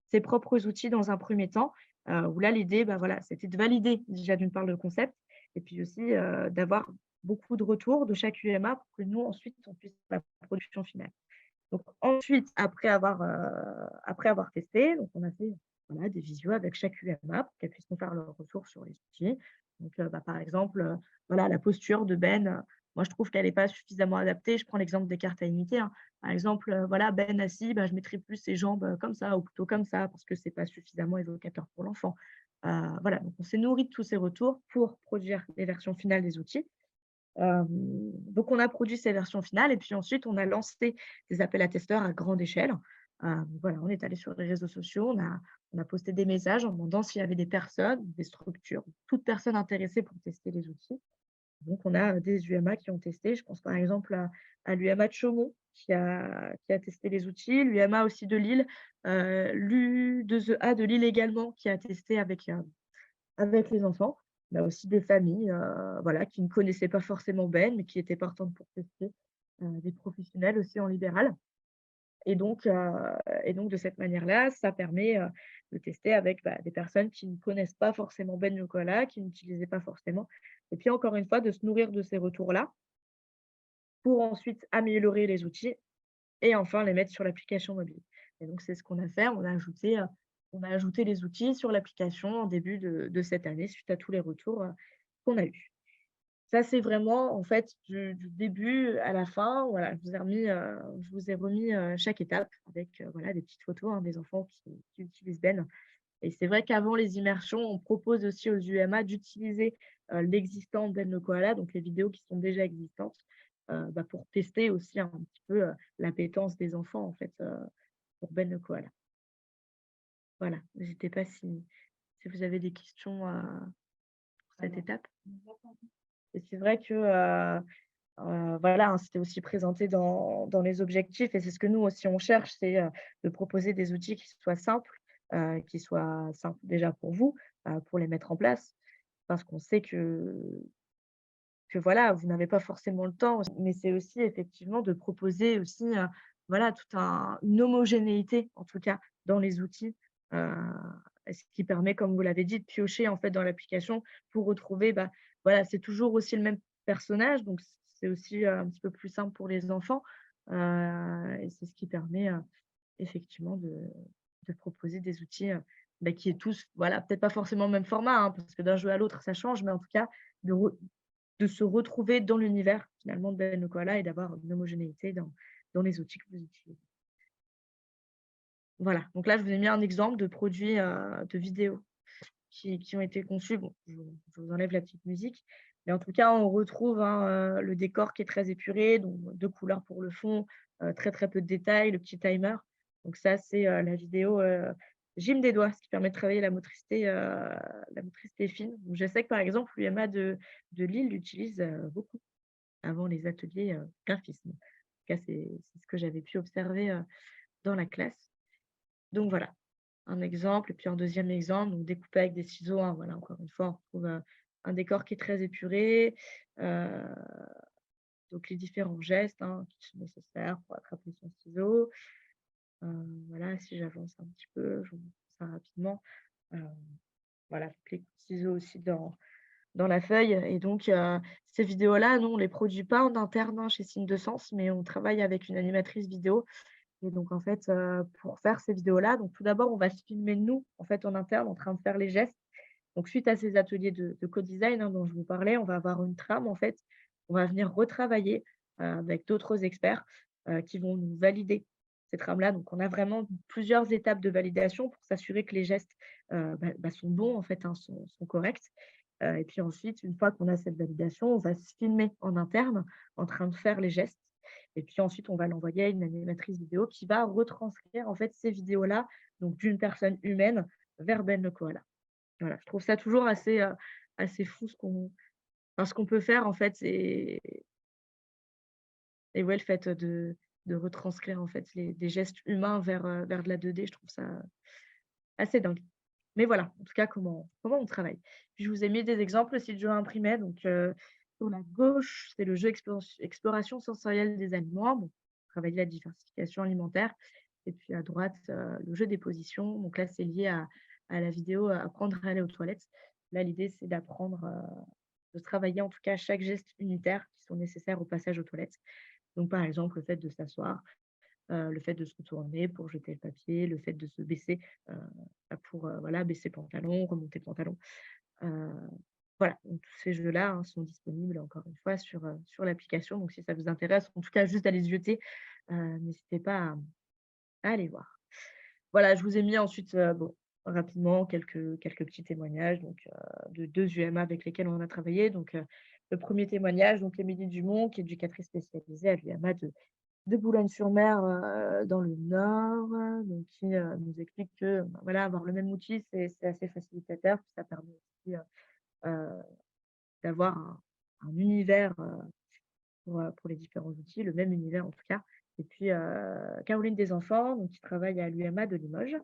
ses propres outils dans un premier temps, où là, l'idée, bah, voilà, c'était de valider déjà d'une part le concept et puis aussi, d'avoir beaucoup de retours de chaque UMA pour que nous, ensuite, on puisse faire la production finale. Donc ensuite, après avoir testé, donc on a fait, voilà, des visios avec chaque UMA pour qu'elles puissent nous faire leur retour sur les outils. Donc, bah, par exemple, voilà, la posture de Ben, moi je trouve qu'elle est pas suffisamment adaptée. Je prends l'exemple des cartes à imiter, hein. Par exemple, voilà, Ben assis, bah, je mettrais plus ses jambes, comme ça ou plutôt comme ça parce que c'est pas suffisamment évocateur pour l'enfant. Voilà, donc on s'est nourri de tous ces retours pour produire les versions finales des outils. Donc on a produit ces versions finales et puis ensuite on a lancé des appels à testeurs à grande échelle. Voilà, on est allé sur les réseaux sociaux, on a posté des messages en demandant s'il y avait des personnes, des structures, toute personne intéressée pour tester les outils. Donc on a, des UMA qui ont testé. Je pense par exemple à l'UMA de Chaumont qui a testé les outils, l'UMA aussi de Lille, l'U2EA de Lille également qui a testé avec les enfants. On a aussi des familles, voilà, qui ne connaissaient pas forcément Ben, mais qui étaient partantes pour tester, des professionnels aussi en libéral. Et donc heu et donc de cette manière-là, ça permet, de tester avec, bah, des personnes qui ne connaissent pas forcément Ben le koala, qui n'utilisaient pas forcément et puis encore une fois de se nourrir de ces retours-là pour ensuite améliorer les outils et enfin les mettre sur l'application mobile. Et donc c'est ce qu'on a fait, on a ajouté les outils sur l'application en début de cette année suite à tous les retours, qu'on a eus. Ça, c'est vraiment en fait du début à la fin, voilà, je vous ai remis, chaque étape avec, voilà, des petites photos, hein, des enfants qui utilisent Ben. Et c'est vrai qu'avant les immersions, on propose aussi aux UMA d'utiliser, l'existant Ben le koala, donc les vidéos qui sont déjà existantes, bah, pour tester aussi un petit peu, l'appétence des enfants en fait, pour Ben le koala. Voilà, n'hésitez pas si vous avez des questions, pour cette étape. Et c'est vrai que, voilà, hein, c'était aussi présenté dans les objectifs et c'est ce que nous aussi on cherche, c'est, de proposer des outils qui soient simples déjà pour vous, pour les mettre en place. Parce qu'on sait que voilà, vous n'avez pas forcément le temps, mais c'est aussi effectivement de proposer aussi, voilà, une homogénéité en tout cas dans les outils, heu, ce qui permet, comme vous l'avez dit, de piocher en fait dans l'application pour retrouver, bah, voilà, c'est toujours aussi le même personnage, donc c'est aussi, un petit peu plus simple pour les enfants, et c'est ce qui permet, effectivement de proposer des outils, bah, qui est tous voilà, peut-être pas forcément le même format, hein, parce que d'un jeu à l'autre ça change, mais en tout cas de re de se retrouver dans l'univers finalement de Ben le koala et d'avoir une homogénéité dans les outils que vous utilisez. Voilà, donc là, je vous ai mis un exemple de produits, de vidéos qui ont été conçus. Bon, je vous enlève la petite musique, mais en tout cas, on retrouve, hein, le décor qui est très épuré, donc 2 couleurs pour le fond, très, très peu de détails, le petit timer. Donc ça, c'est, la vidéo, gym des doigts, ce qui permet de travailler la motricité fine. Donc je sais que, par exemple, l'UMA de Lille l'utilise, beaucoup avant les ateliers, graphisme. En tout cas, c'est ce que j'avais pu observer, dans la classe. Donc voilà, un exemple et puis un deuxième exemple, donc découpé avec des ciseaux, hein, voilà, encore une fois, on retrouve, un décor qui est très épuré, heu, donc les différents gestes, hein, qui sont nécessaires pour attraper son ciseau. Voilà, si j'avance un petit peu, je vous montre ça rapidement. Heu, voilà, donc les coups de ciseaux aussi dans la feuille et donc ces vidéos-là, nous, on les produit pas en interne, hein, chez Signe de Sens, mais on travaille avec une animatrice vidéo et donc en fait, pour faire ces vidéos-là, donc tout d'abord, on va se filmer nous, en fait, en interne, en train de faire les gestes. Donc suite à ces ateliers de co-design, hein, dont je vous parlais, on va avoir une trame, en fait. On va venir retravailler, avec d'autres experts, qui vont nous valider ces trames-là. Donc on a vraiment plusieurs étapes de validation pour s'assurer que les gestes, sont bons, en fait, hein, sont corrects. Et puis ensuite, une fois qu'on a cette validation, on va se filmer en interne, en train de faire les gestes. Et puis ensuite, on va l'envoyer à une animatrice vidéo qui va retranscrire, en fait, ces vidéos-là, donc d'une personne humaine vers Ben le koala. Voilà, je trouve ça toujours assez fou ce qu'on peut faire en fait et ouais, le fait, de retranscrire en fait des gestes humains vers de la 2D, je trouve ça assez dingue. Mais voilà, en tout cas comment on travaille. Puis je vous ai mis des exemples aussi de jeux imprimés, donc sur la gauche, c'est le jeu exploration sensorielle des aliments, donc travailler la diversification alimentaire et puis à droite, le jeu des positions, donc là, c'est lié à la vidéo, apprendre à aller aux toilettes. Là, l'idée, c'est d'apprendre, de travailler en tout cas chaque geste unitaire qui sont nécessaires au passage aux toilettes. Donc par exemple, le fait de s'asseoir, le fait de se retourner pour jeter le papier, le fait de se baisser, pour, voilà, baisser le pantalon, remonter le pantalon. Heu, voilà, donc tous ces jeux-là, hein, sont disponibles encore une fois sur l'application. Donc si ça vous intéresse, en tout cas juste à les jeter, n'hésitez pas à aller voir. Voilà, je vous ai mis ensuite, bon, rapidement quelques petits témoignages donc, de 2 UMA avec lesquels on a travaillé. Donc, le premier témoignage, donc Émilie Dumont, qui est éducatrice spécialisée à l'UMA de Boulogne-sur-Mer, dans le Nord, donc qui, nous explique que, bah, voilà, avoir le même outil, c'est assez facilitateur, puis ça permet aussi, heu, d'avoir un univers, pour les différents outils, le même univers en tout cas. Et puis, Caroline Desenfants, donc qui travaille à l'UMA de Limoges,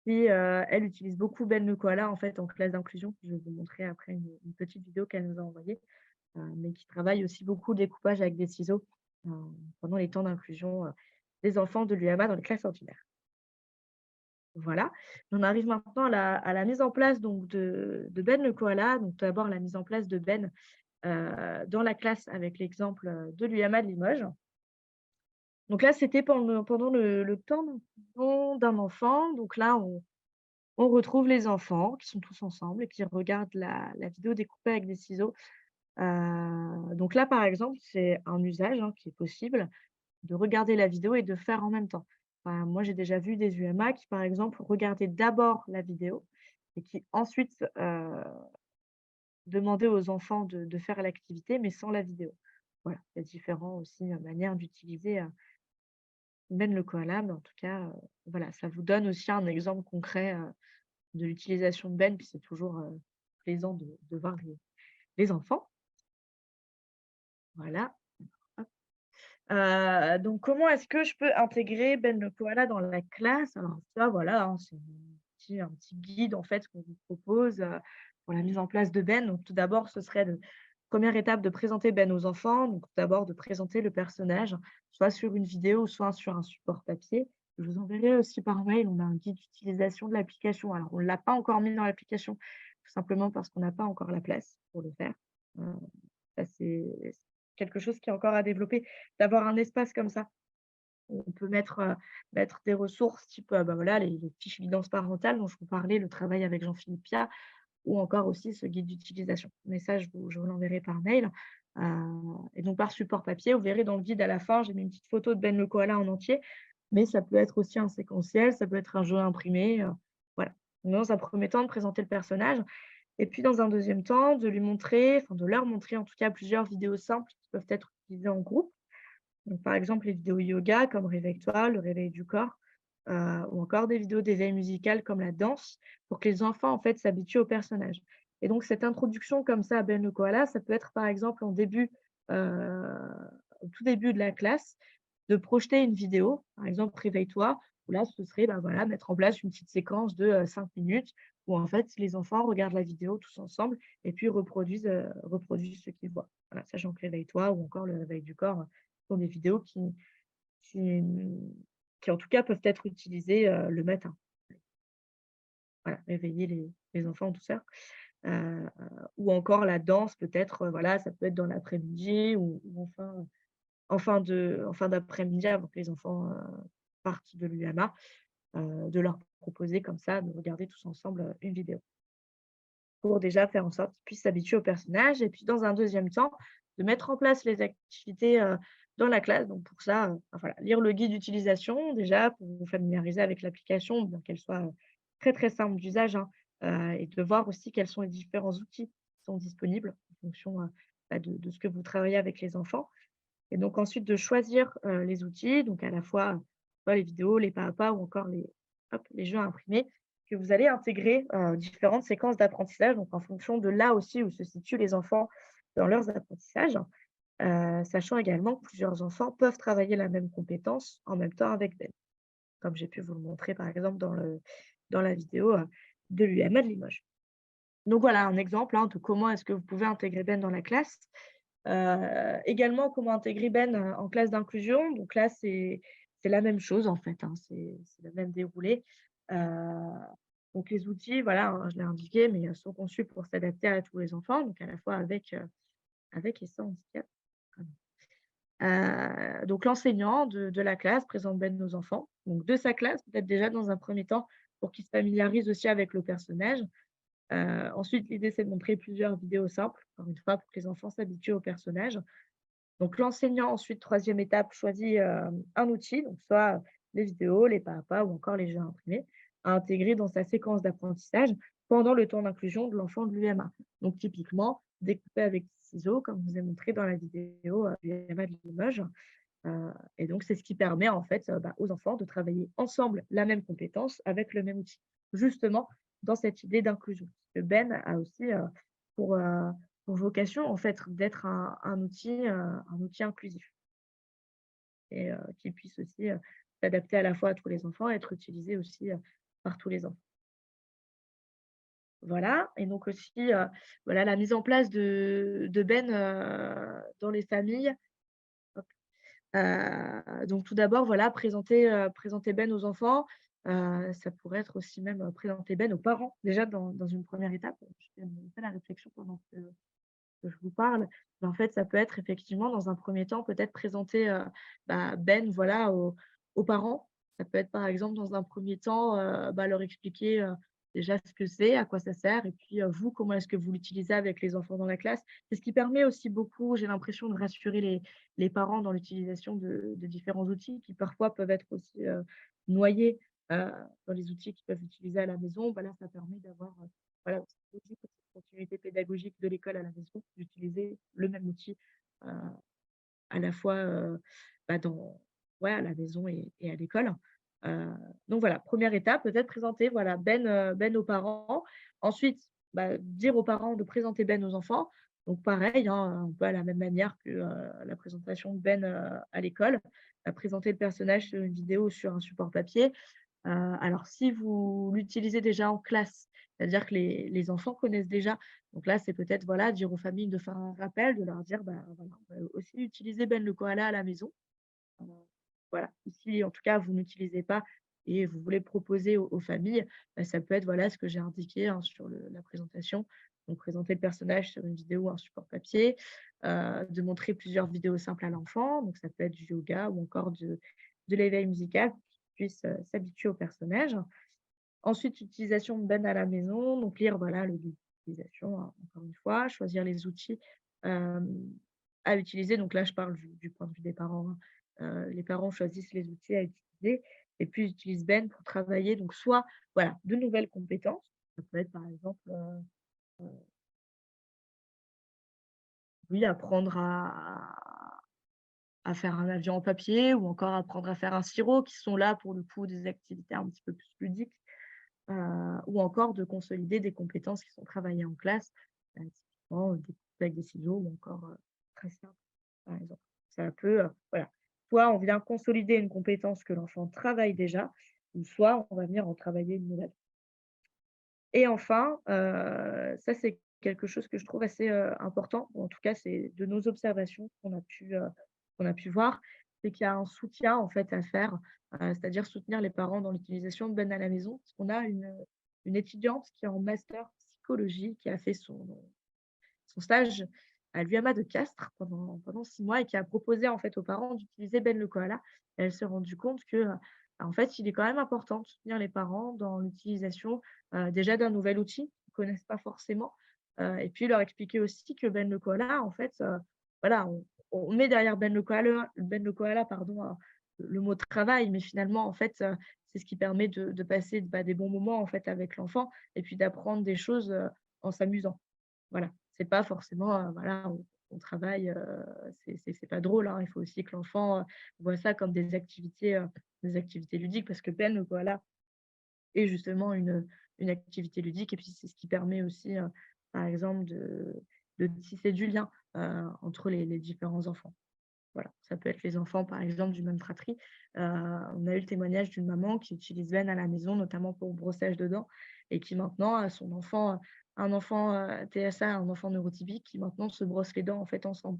qui, elle utilise beaucoup Ben le Koala en fait en classe d'inclusion. Je vais vous montrer après une petite vidéo qu'elle nous a envoyée, mais qui travaille aussi beaucoup le découpage avec des ciseaux, heu, pendant les temps d'inclusion, des enfants de l'UMA dans les classes ordinaires. Voilà. On arrive maintenant à la mise en place donc de Ben le Koala. Donc tout d'abord la mise en place de Ben, dans la classe avec l'exemple, de l'UMA de Limoges. Donc là, c'était pendant le temps d'un enfant. Donc là, on retrouve les enfants qui sont tous ensemble et qui regardent la vidéo découpée avec des ciseaux. Donc là, par exemple, c'est un usage, hein, qui est possible de regarder la vidéo et de faire en même temps. Enfin, moi, j'ai déjà vu des UMA qui, par exemple, regardaient d'abord la vidéo et qui ensuite, demandaient aux enfants de faire l'activité, mais sans la vidéo. Voilà, il y a différents aussi, manières d'utiliser, même le koala, mais en tout cas, voilà, ça vous donne aussi un exemple concret, de l'utilisation de Ben, puis c'est toujours, plaisant de voir les enfants. Voilà, hop. Donc comment est-ce que je peux intégrer Ben le koala dans la classe? Alors ça, voilà, hein, c'est un petit guide en fait qu'on vous propose, pour la mise en place de Ben. Donc tout d'abord, ce serait de première étape de présenter Ben aux enfants. Donc d'abord de présenter le personnage, soit sur une vidéo, soit sur un support papier. Je vous enverrai aussi par mail, on a un guide d'utilisation de l'application. Alors on ne l'a pas encore mis dans l'application, tout simplement parce qu'on n'a pas encore la place pour le faire. Heu, Ça c'est quelque chose qui est encore à développer, d'avoir un espace comme ça. Où on peut mettre des ressources type, bah, voilà les fiches guidance parentale dont je vous parlais, le travail avec Jean-Philippe Piat ou encore aussi ce guide d'utilisation. Mais ça, je vous l'enverrai par mail, et donc par support papier, vous verrez dans le guide à la fin, j'ai mis une petite photo de Ben le koala en entier, mais ça peut être aussi un séquentiel, ça peut être un jeu imprimé, voilà. Donc dans un premier temps, de présenter le personnage et puis dans un deuxième temps, de lui montrer, enfin de leur montrer en tout cas plusieurs vidéos simples qui peuvent être utilisées en groupe. Donc par exemple les vidéos yoga comme Réveille-toi, le réveil du corps, ou encore des vidéos d'éveil musical comme la danse, pour que les enfants en fait s'habituent au personnage. Et donc cette introduction comme ça à Ben le koala, ça peut être par exemple en début, heu, au tout début de la classe, de projeter une vidéo, par exemple «Réveille-toi», où là ce serait, bah, voilà, mettre en place une petite séquence de, 5 minutes où en fait les enfants regardent la vidéo tous ensemble et puis reproduisent ce qu'ils voient. Voilà, sachant que «Réveille-toi» ou encore le réveil du corps, sont des vidéos qui, qui en tout cas peuvent être utilisées, le matin. Voilà, réveiller les enfants en douceur. Heu, ou encore la danse peut-être, voilà, ça peut être dans l'après-midi ou en fin d'après-midi avant que les enfants, partent de l'UMA, de leur proposer comme ça de regarder tous ensemble, une vidéo. Pour déjà faire en sorte qu'ils puissent s'habituer au personnage et puis dans un deuxième temps, de mettre en place les activités, dans la classe. Donc pour ça, enfin voilà, lire le guide d'utilisation déjà pour vous familiariser avec l'application, bien qu'elle soit, très, très simple d'usage, hein, et de voir aussi quels sont les différents outils qui sont disponibles en fonction, bah, de ce que vous travaillez avec les enfants. Et donc ensuite de choisir, les outils, donc à la fois, soit les vidéos, les pas à pas ou encore les jeux à imprimer que vous allez intégrer, différentes séquences d'apprentissage, donc en fonction de là aussi où se situent les enfants dans leurs apprentissages, sachant également que plusieurs enfants peuvent travailler la même compétence en même temps avec Ben, comme j'ai pu vous le montrer par exemple dans la vidéo, de l'UMA de Limoges. Donc voilà un exemple, hein, de comment est-ce que vous pouvez intégrer Ben dans la classe. Également, comment intégrer Ben, en classe d'inclusion. Donc là, c'est la même chose en fait, hein, c'est le même déroulé. Heu, donc les outils, voilà, hein, je l'ai indiqué, mais sont conçus pour s'adapter à tous les enfants, donc à la fois avec et sans handicap. Donc l'enseignant de la classe présente Ben aux enfants, donc de sa classe, peut-être déjà dans un premier temps, pour qu'ils se familiarisent aussi avec le personnage. Ensuite, l'idée, c'est de montrer plusieurs vidéos simples, encore une fois, pour que les enfants s'habituent au personnage. Donc l'enseignant ensuite, troisième étape, choisit, un outil, donc soit les vidéos, les pas à pas ou encore les jeux imprimés. à intégrer dans sa séquence d'apprentissage pendant le temps d'inclusion de l'enfant de l'UMA. Donc typiquement, découper avec des ciseaux, comme je vous ai montré dans la vidéo l'UMA de Limoges. Et donc c'est ce qui permet en fait, aux enfants de travailler ensemble la même compétence avec le même outil. Justement, dans cette idée d'inclusion. Parce que Ben a aussi, pour, pour vocation en fait d'être un outil inclusif et qui puisse aussi, s'adapter à la fois à tous les enfants et être utilisé aussi, par tous les enfants. Voilà et donc aussi, voilà la mise en place de Ben, dans les familles. Donc tout d'abord, voilà, présenter Ben aux enfants, ça pourrait être aussi même, présenter Ben aux parents, déjà dans une première étape. Je me fais la réflexion pendant que je vous parle. Mais en fait, ça peut être effectivement dans un premier temps, peut-être présenter, Ben, voilà, aux parents. Ça peut être par exemple dans un premier temps, leur expliquer, déjà ce que c'est, à quoi ça sert et puis, vous, comment est-ce que vous l'utilisez avec les enfants dans la classe. C'est ce qui permet aussi beaucoup, j'ai l'impression, de rassurer les parents dans l'utilisation de différents outils qui parfois peuvent être aussi, noyés, heu, dans les outils qu'ils peuvent utiliser à la maison. Là, ça permet d'avoir, voilà, continuité pédagogique de l'école à la maison, d'utiliser le même outil, heu, à la fois, dans ouais, à la maison et à l'école. Heu, donc voilà, première étape, peut-être présenter, voilà, Ben aux parents. Ensuite, dire aux parents de présenter Ben aux enfants. Donc pareil, hein, un peu à la même manière que, la présentation de Ben, à l'école. Présenter le personnage sur une vidéo ou sur un support papier. Alors si vous l'utilisez déjà en classe, c'est-à-dire que les enfants connaissent déjà, donc là, c'est peut-être, voilà, dire aux familles de faire un rappel, de leur dire: voilà, on va aussi utiliser Ben le koala à la maison». Heu, voilà, si en tout cas vous n'utilisez pas et vous voulez proposer aux familles, ça peut être, voilà, ce que j'ai indiqué, hein, sur la présentation. Donc présenter le personnage sur une vidéo ou un support papier, de montrer plusieurs vidéos simples à l'enfant, donc ça peut être du yoga ou encore de l'éveil musical pour qu'il puisse, s'habituer au personnage. Ensuite, utilisation de Ben à la maison, donc lire, voilà, le guide d'utilisation, hein, encore une fois, choisir les outils, hem, à utiliser. Donc là, je parle du point de vue des parents, hein. Les parents choisissent les outils à utiliser et puis ils utilisent Ben pour travailler donc soit, voilà, de nouvelles compétences. Ça peut être par exemple, oui, apprendre à faire un avion en papier ou encore apprendre à faire un sirop qui sont là pour le coup des activités un petit peu plus ludiques. Ou encore de consolider des compétences qui sont travaillées en classe, typiquement, découper avec des ciseaux ou encore, très simple, par exemple. Ça peut, voilà, soit on vient consolider une compétence que l'enfant travaille déjà, ou soit on va venir en travailler une nouvelle. Et enfin, ça c'est quelque chose que je trouve assez, important, ou en tout cas c'est de nos observations qu'on a pu voir, c'est qu'il y a un soutien en fait à faire, c'est-à-dire soutenir les parents dans l'utilisation de Ben à la maison. Parce qu'on a une étudiante qui est en master psychologie, qui a fait son stage à l'UMA de Castres pendant 6 mois et qui a proposé en fait aux parents d'utiliser Ben le koala. Et elle s'est rendue compte que, en fait, il est quand même important de soutenir les parents dans l'utilisation, déjà d'un nouvel outil qu'ils ne connaissent pas forcément, et puis leur expliquer aussi que Ben le koala, en fait, voilà, on met derrière Ben le koala, pardon, le mot travail, mais finalement, en fait, c'est ce qui permet de passer, des bons moments, en fait, avec l'enfant et puis d'apprendre des choses, en s'amusant. Voilà, c'est pas forcément, voilà, on travaille, c'est pas drôle, hein. Il faut aussi que l'enfant, voit ça comme des activités ludiques parce que Ben, voilà, est justement une activité ludique et puis c'est ce qui permet aussi, par exemple de tisser du lien, entre les différents enfants. Voilà, ça peut être les enfants, par exemple, d'une même fratrie. On a eu le témoignage d'une maman qui utilise Ben à la maison, notamment pour le brossage de dents et qui maintenant a son enfant, un enfant, TSA, un enfant neurotypique qui maintenant se brossent les dents, en fait, ensemble.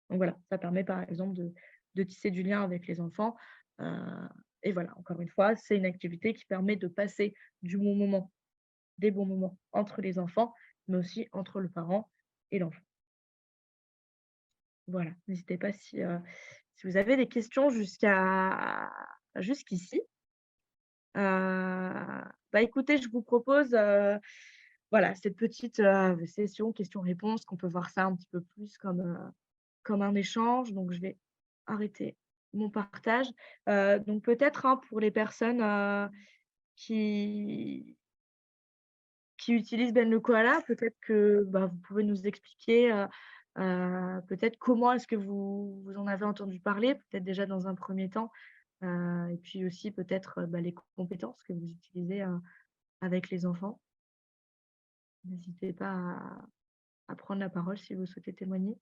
Donc voilà, ça permet, par exemple, de tisser du lien avec les enfants, heu et voilà, encore une fois, c'est une activité qui permet de passer du bon moment des bons moments entre les enfants, mais aussi entre le parent et l'enfant. Voilà, n'hésitez pas si vous avez des questions jusqu'ici. Écoutez, je vous propose, voilà, cette petite, session questions-réponses, qu'on peut voir ça un petit peu plus comme un échange. Donc je vais arrêter mon partage. Donc peut-être, hein, pour les personnes, qui utilisent Ben le koala. Peut-être que, bah, vous pouvez nous expliquer, peut-être comment est-ce que vous en avez entendu parler? Peut-être déjà dans un premier temps, et puis aussi peut-être, bah, les compétences que vous utilisez, avec les enfants. N'hésitez pas à prendre la parole si vous souhaitez témoigner.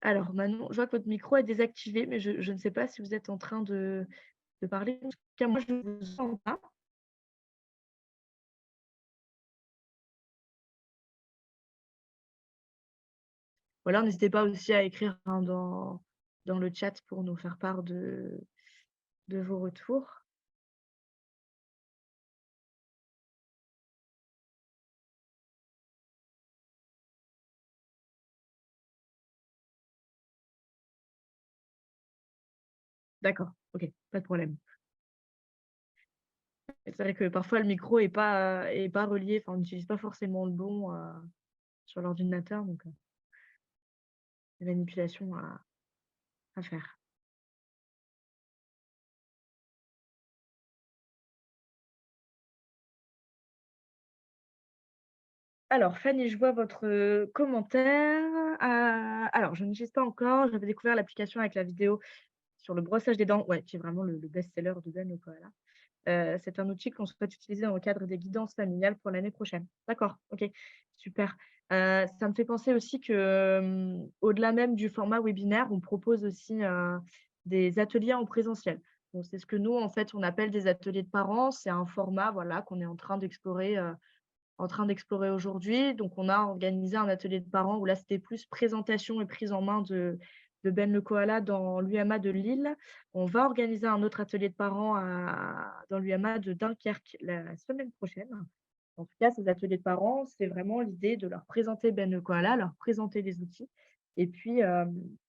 Alors Manon, je vois que votre micro est désactivé, mais je ne sais pas si vous êtes en train de parler. En tout cas, moi, je ne vous entends pas. Ou alors n'hésitez pas aussi à écrire, hein, dans le chat pour nous faire part de vos retours. D'accord, OK, pas de problème. C'est vrai que parfois le micro est pas relié, enfin on n'utilise pas forcément le bon, sur l'ordinateur, donc des manipulations à faire. Alors Fanny, je vois votre, commentaire. Alors je n'utilise pas encore, j'avais découvert l'application avec la vidéo sur le brossage des dents, ouais, qui est vraiment le best-seller de Ben le koala. C'est un outil qu'on souhaite utiliser dans le cadre des guidances familiales pour l'année prochaine. D'accord, OK, super. Ça me fait penser aussi que, au-delà même du format webinaire, on propose aussi, des ateliers en présentiel. Donc c'est ce que nous, en fait, on appelle des ateliers de parents. C'est un format, voilà, qu'on est en train d'explorer aujourd'hui. Donc, on a organisé un atelier de parents où là, c'était plus présentation et prise en main de Ben le koala dans l'UMA de Lille. On va organiser un autre atelier de parents dans l'UMA de Dunkerque la semaine prochaine. En tout cas, ces ateliers de parents, c'est vraiment l'idée de leur présenter Ben le koala, leur présenter les outils. Et puis,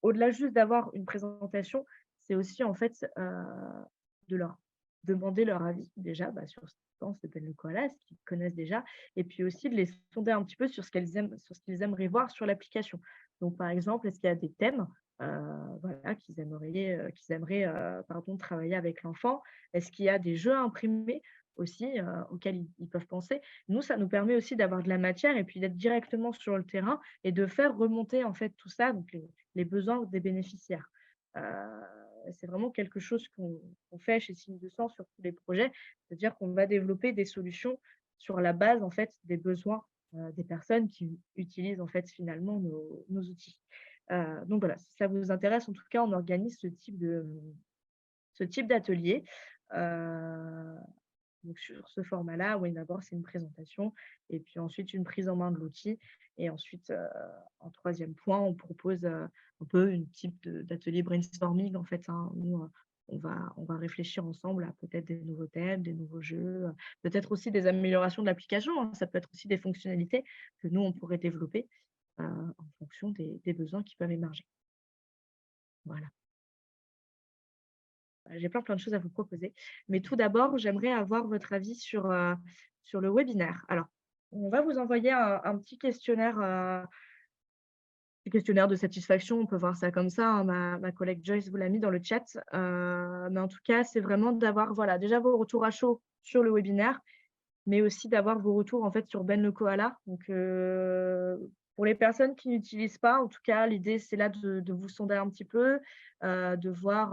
au-delà juste d'avoir une présentation, c'est aussi en fait de leur demander leur avis déjà, bah, sur ce qu'ils pensent de Ben le koala, ce qu'ils connaissent déjà, et puis aussi de les sonder un petit peu sur ce qu'ils aimeraient voir sur l'application. Donc, par exemple, est-ce qu'il y a des thèmes, voilà, qu'ils aimeraient, pardon, travailler avec l'enfant? Est-ce qu'il y a des jeux à imprimer aussi, auxquels ils peuvent penser? Nous, ça nous permet aussi d'avoir de la matière et puis d'être directement sur le terrain et de faire remonter, en fait, tout ça, donc les besoins des bénéficiaires. Heu, c'est vraiment quelque chose qu'on fait chez Signe de Sang sur tous les projets. C'est-à-dire qu'on va développer des solutions sur la base, en fait, des besoins, des personnes qui utilisent, en fait, finalement nos outils. Donc voilà, si ça vous intéresse, en tout cas, on organise ce type d'atelier. Heu donc sur ce format-là, oui, d'abord, c'est une présentation et puis ensuite une prise en main de l'outil et ensuite, en troisième point, on propose, un peu une type d'atelier brainstorming en fait, hein, où, on va réfléchir ensemble à peut-être des nouveaux thèmes, des nouveaux jeux, peut-être aussi des améliorations de l'application, hein. Ça peut être aussi des fonctionnalités que nous, on pourrait développer, en fonction des besoins qui peuvent émerger. Voilà. J'ai plein de choses à vous proposer. Mais tout d'abord, j'aimerais avoir votre avis sur le webinaire. Alors, on va vous envoyer un petit questionnaire de satisfaction, on peut voir ça comme ça, hein. Ma collègue Joyce vous l'a mis dans le chat. Mais en tout cas, c'est vraiment d'avoir, voilà, déjà vos retours à chaud sur le webinaire, mais aussi d'avoir vos retours, en fait, sur Ben le koala. Donc, pour les personnes qui n'utilisent pas, en tout cas, l'idée, c'est là de vous sonder un petit peu, de voir,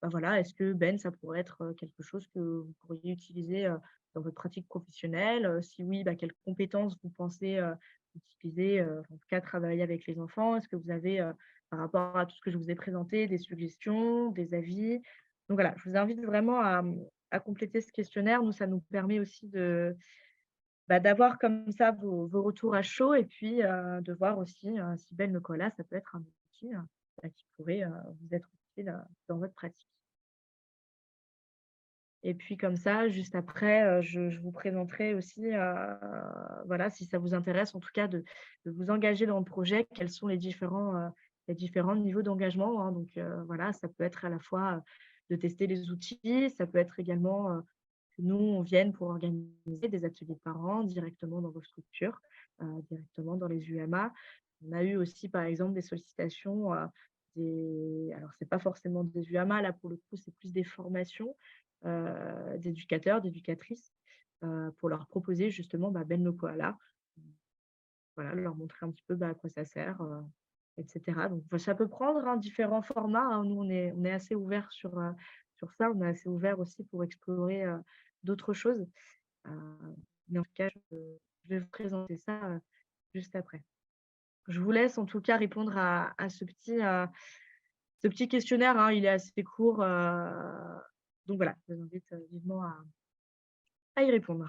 bah, voilà, est-ce que Ben, ça pourrait être, quelque chose que vous pourriez utiliser, dans votre pratique professionnelle? Si oui, bah, quelles compétences vous pensez, utiliser, en tout cas travailler avec les enfants? Est-ce que vous avez, par rapport à tout ce que je vous ai présenté, des suggestions, des avis? Donc voilà, je vous invite vraiment à compléter ce questionnaire. Nous, ça nous permet aussi bah, d'avoir comme ça vos retours à chaud et puis, de voir aussi, si Ben le koala, ça peut être un outil, bah, qui pourrait, vous être utile, dans votre pratique. Et puis comme ça, juste après, je vous présenterai aussi, voilà, si ça vous intéresse en tout cas de vous engager dans le projet, quels sont les différents niveaux d'engagement, hein. Donc, voilà, ça peut être à la fois, de tester les outils, ça peut être également, que nous, on vienne pour organiser des ateliers de parents directement dans vos structures, directement dans les UMA. On a eu aussi, par exemple, des sollicitations, alors c'est pas forcément des UAMA, là, pour le coup, c'est plus des formations, d'éducateurs, d'éducatrices, pour leur proposer justement, Ben le koala. Voilà, leur montrer un petit peu, à quoi ça sert, et cetera. Donc ça peut prendre, hein, différents formats, hein. Nous, on est assez ouverts sur ça. On est assez ouverts aussi pour explorer, d'autres choses. Heu, mais en tout cas, je vais vous présenter ça, juste après. Je vous laisse en tout cas répondre à ce petit questionnaire, hein. Il est assez court, donc voilà, je vous invite, vivement à y répondre.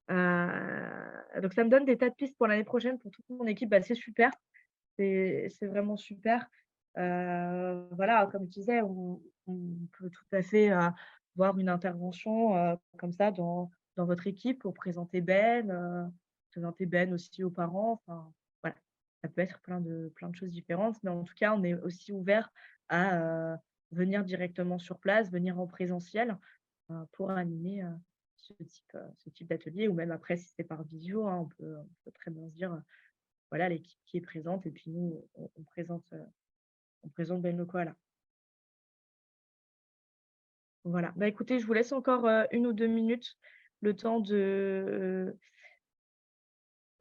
Donc ça me donne des tas de pistes pour l'année prochaine pour toute mon équipe. C'est super. C'est vraiment super. Voilà, comme je disais, on peut tout à fait, voir une intervention, comme ça dans votre équipe pour présenter Ben aussi aux parents. Enfin, voilà, ça peut être plein de choses différentes, mais en tout cas, on est aussi ouvert à, venir directement sur place, venir en présentiel, pour animer, ce type d'atelier ou même après si c'est par visio, hein, on peut très bien se dire, voilà l'équipe qui est présente et puis nous on présente Ben le koala. Voilà. Écoutez, je vous laisse encore, 1 ou 2 minutes, le temps de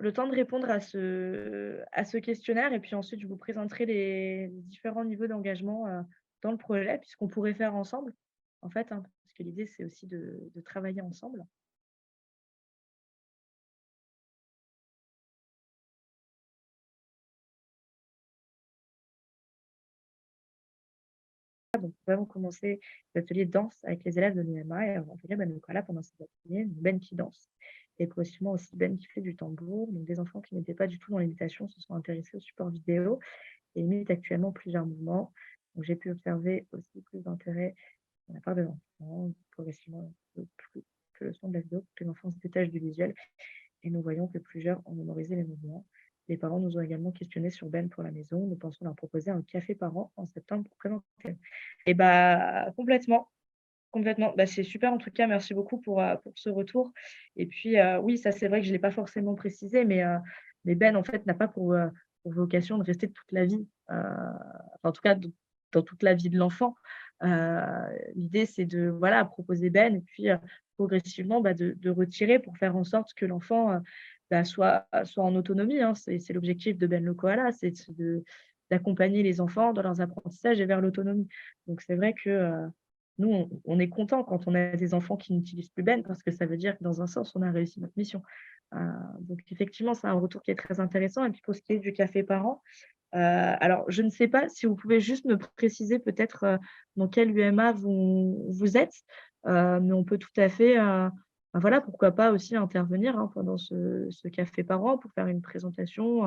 le temps de répondre à ce questionnaire et puis ensuite je vous présenterai les différents niveaux d'engagement, dans le projet puisqu'on pourrait faire ensemble, en fait, hein, parce que l'idée c'est aussi de travailler ensemble. Donc nous allons commencer l'atelier de danse avec les élèves de l'UMA et on va intégrer Ben le koala pendant cet atelier, donc Ben qui danse et progressivement aussi Ben qui fait du tambour. Donc des enfants qui n'étaient pas du tout dans l'imitation se sont intéressés au support vidéo et imitent actuellement plusieurs mouvements. Donc j'ai pu observer aussi plus d'intérêt de la part des enfants, progressivement plus que le son de la vidéo, que les enfants se détachent du visuel et nous voyons que plusieurs ont mémorisé les mouvements. Les parents nous ont également questionnés sur Ben pour la maison. Nous pensons leur proposer un café par an en septembre pour présenter. Et complètement, complètement. C'est super en tout cas, merci beaucoup pour ce retour. Et puis, oui, ça c'est vrai que je ne l'ai pas forcément précisé, mais Ben en fait n'a pas pour vocation de rester toute la vie, en tout cas dans toute la vie de l'enfant. L'idée c'est de voilà, proposer Ben et puis, progressivement, de retirer pour faire en sorte que l'enfant, soit en autonomie, hein. C'est l'objectif de Ben le koala, c'est d'accompagner les enfants dans leurs apprentissages et vers l'autonomie. Donc c'est vrai que, nous, on est content quand on a des enfants qui n'utilisent plus Ben parce que ça veut dire que dans un sens, on a réussi notre mission. Heu, donc effectivement, c'est un retour qui est très intéressant et puis pour ce qui est du café parent, alors je ne sais pas si vous pouvez juste me préciser peut-être, dans quel UMA vous êtes? Mais on peut tout à fait, voilà, pourquoi pas aussi intervenir, hein, pendant ce café parent pour faire une présentation,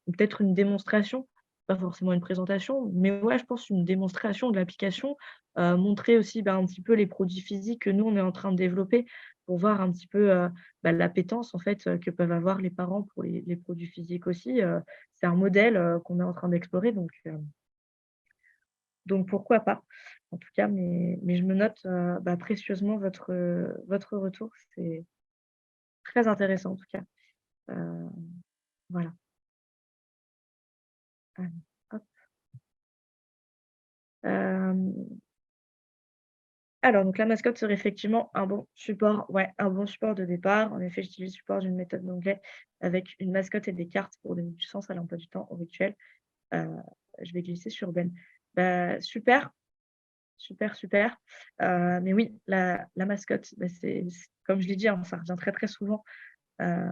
ou peut-être une démonstration. Pas forcément une présentation, mais ouais, je pense une démonstration de l'application, montrer aussi, un petit peu les produits physiques que nous, on est en train de développer pour voir un petit peu, l'appétence en fait, que peuvent avoir les parents pour les produits physiques aussi, c'est un modèle, qu'on est en train d'explorer donc pourquoi pas? En tout cas, mais je me note, précieusement votre retour. C'est très intéressant en tout cas. Heu, voilà. Hop. Hem, alors donc la mascotte serait effectivement un bon support, ouais, un bon support de départ. En effet, j'utilise le support d'une méthode d'anglais avec une mascotte et des cartes pour donner du sens à l'emploi du temps au rituel. Heu, je vais glisser sur Ben. Super, super, super. Mais oui, la mascotte, c'est comme je l'ai dit, hein, ça revient très, très souvent. Heu,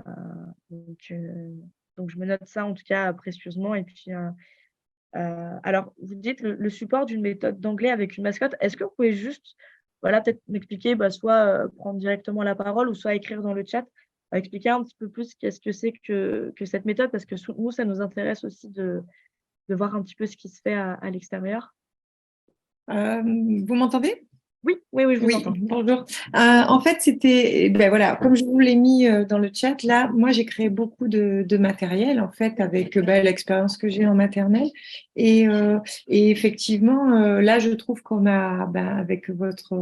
donc heu, donc je me note ça en tout cas précieusement et puis, alors vous dites le support d'une méthode d'anglais avec une mascotte. Est-ce que vous pouvez juste, voilà, peut-être m'expliquer, soit, prendre directement la parole ou soit écrire dans le chat, expliquer un petit peu plus qu'est-ce que c'est que cette méthode? Parce que nous, ça nous intéresse aussi de voir un petit peu ce qui se fait à l'extérieur. Vous m'entendez? Oui, oui, oui, je vous Oui, entends. bonjour. En fait, c'était, ben voilà, comme je vous l'ai mis dans le chat, là, moi, j'ai créé beaucoup de matériel, en fait, avec l'expérience que j'ai en maternelle. Et effectivement, là, je trouve qu'on a, avec votre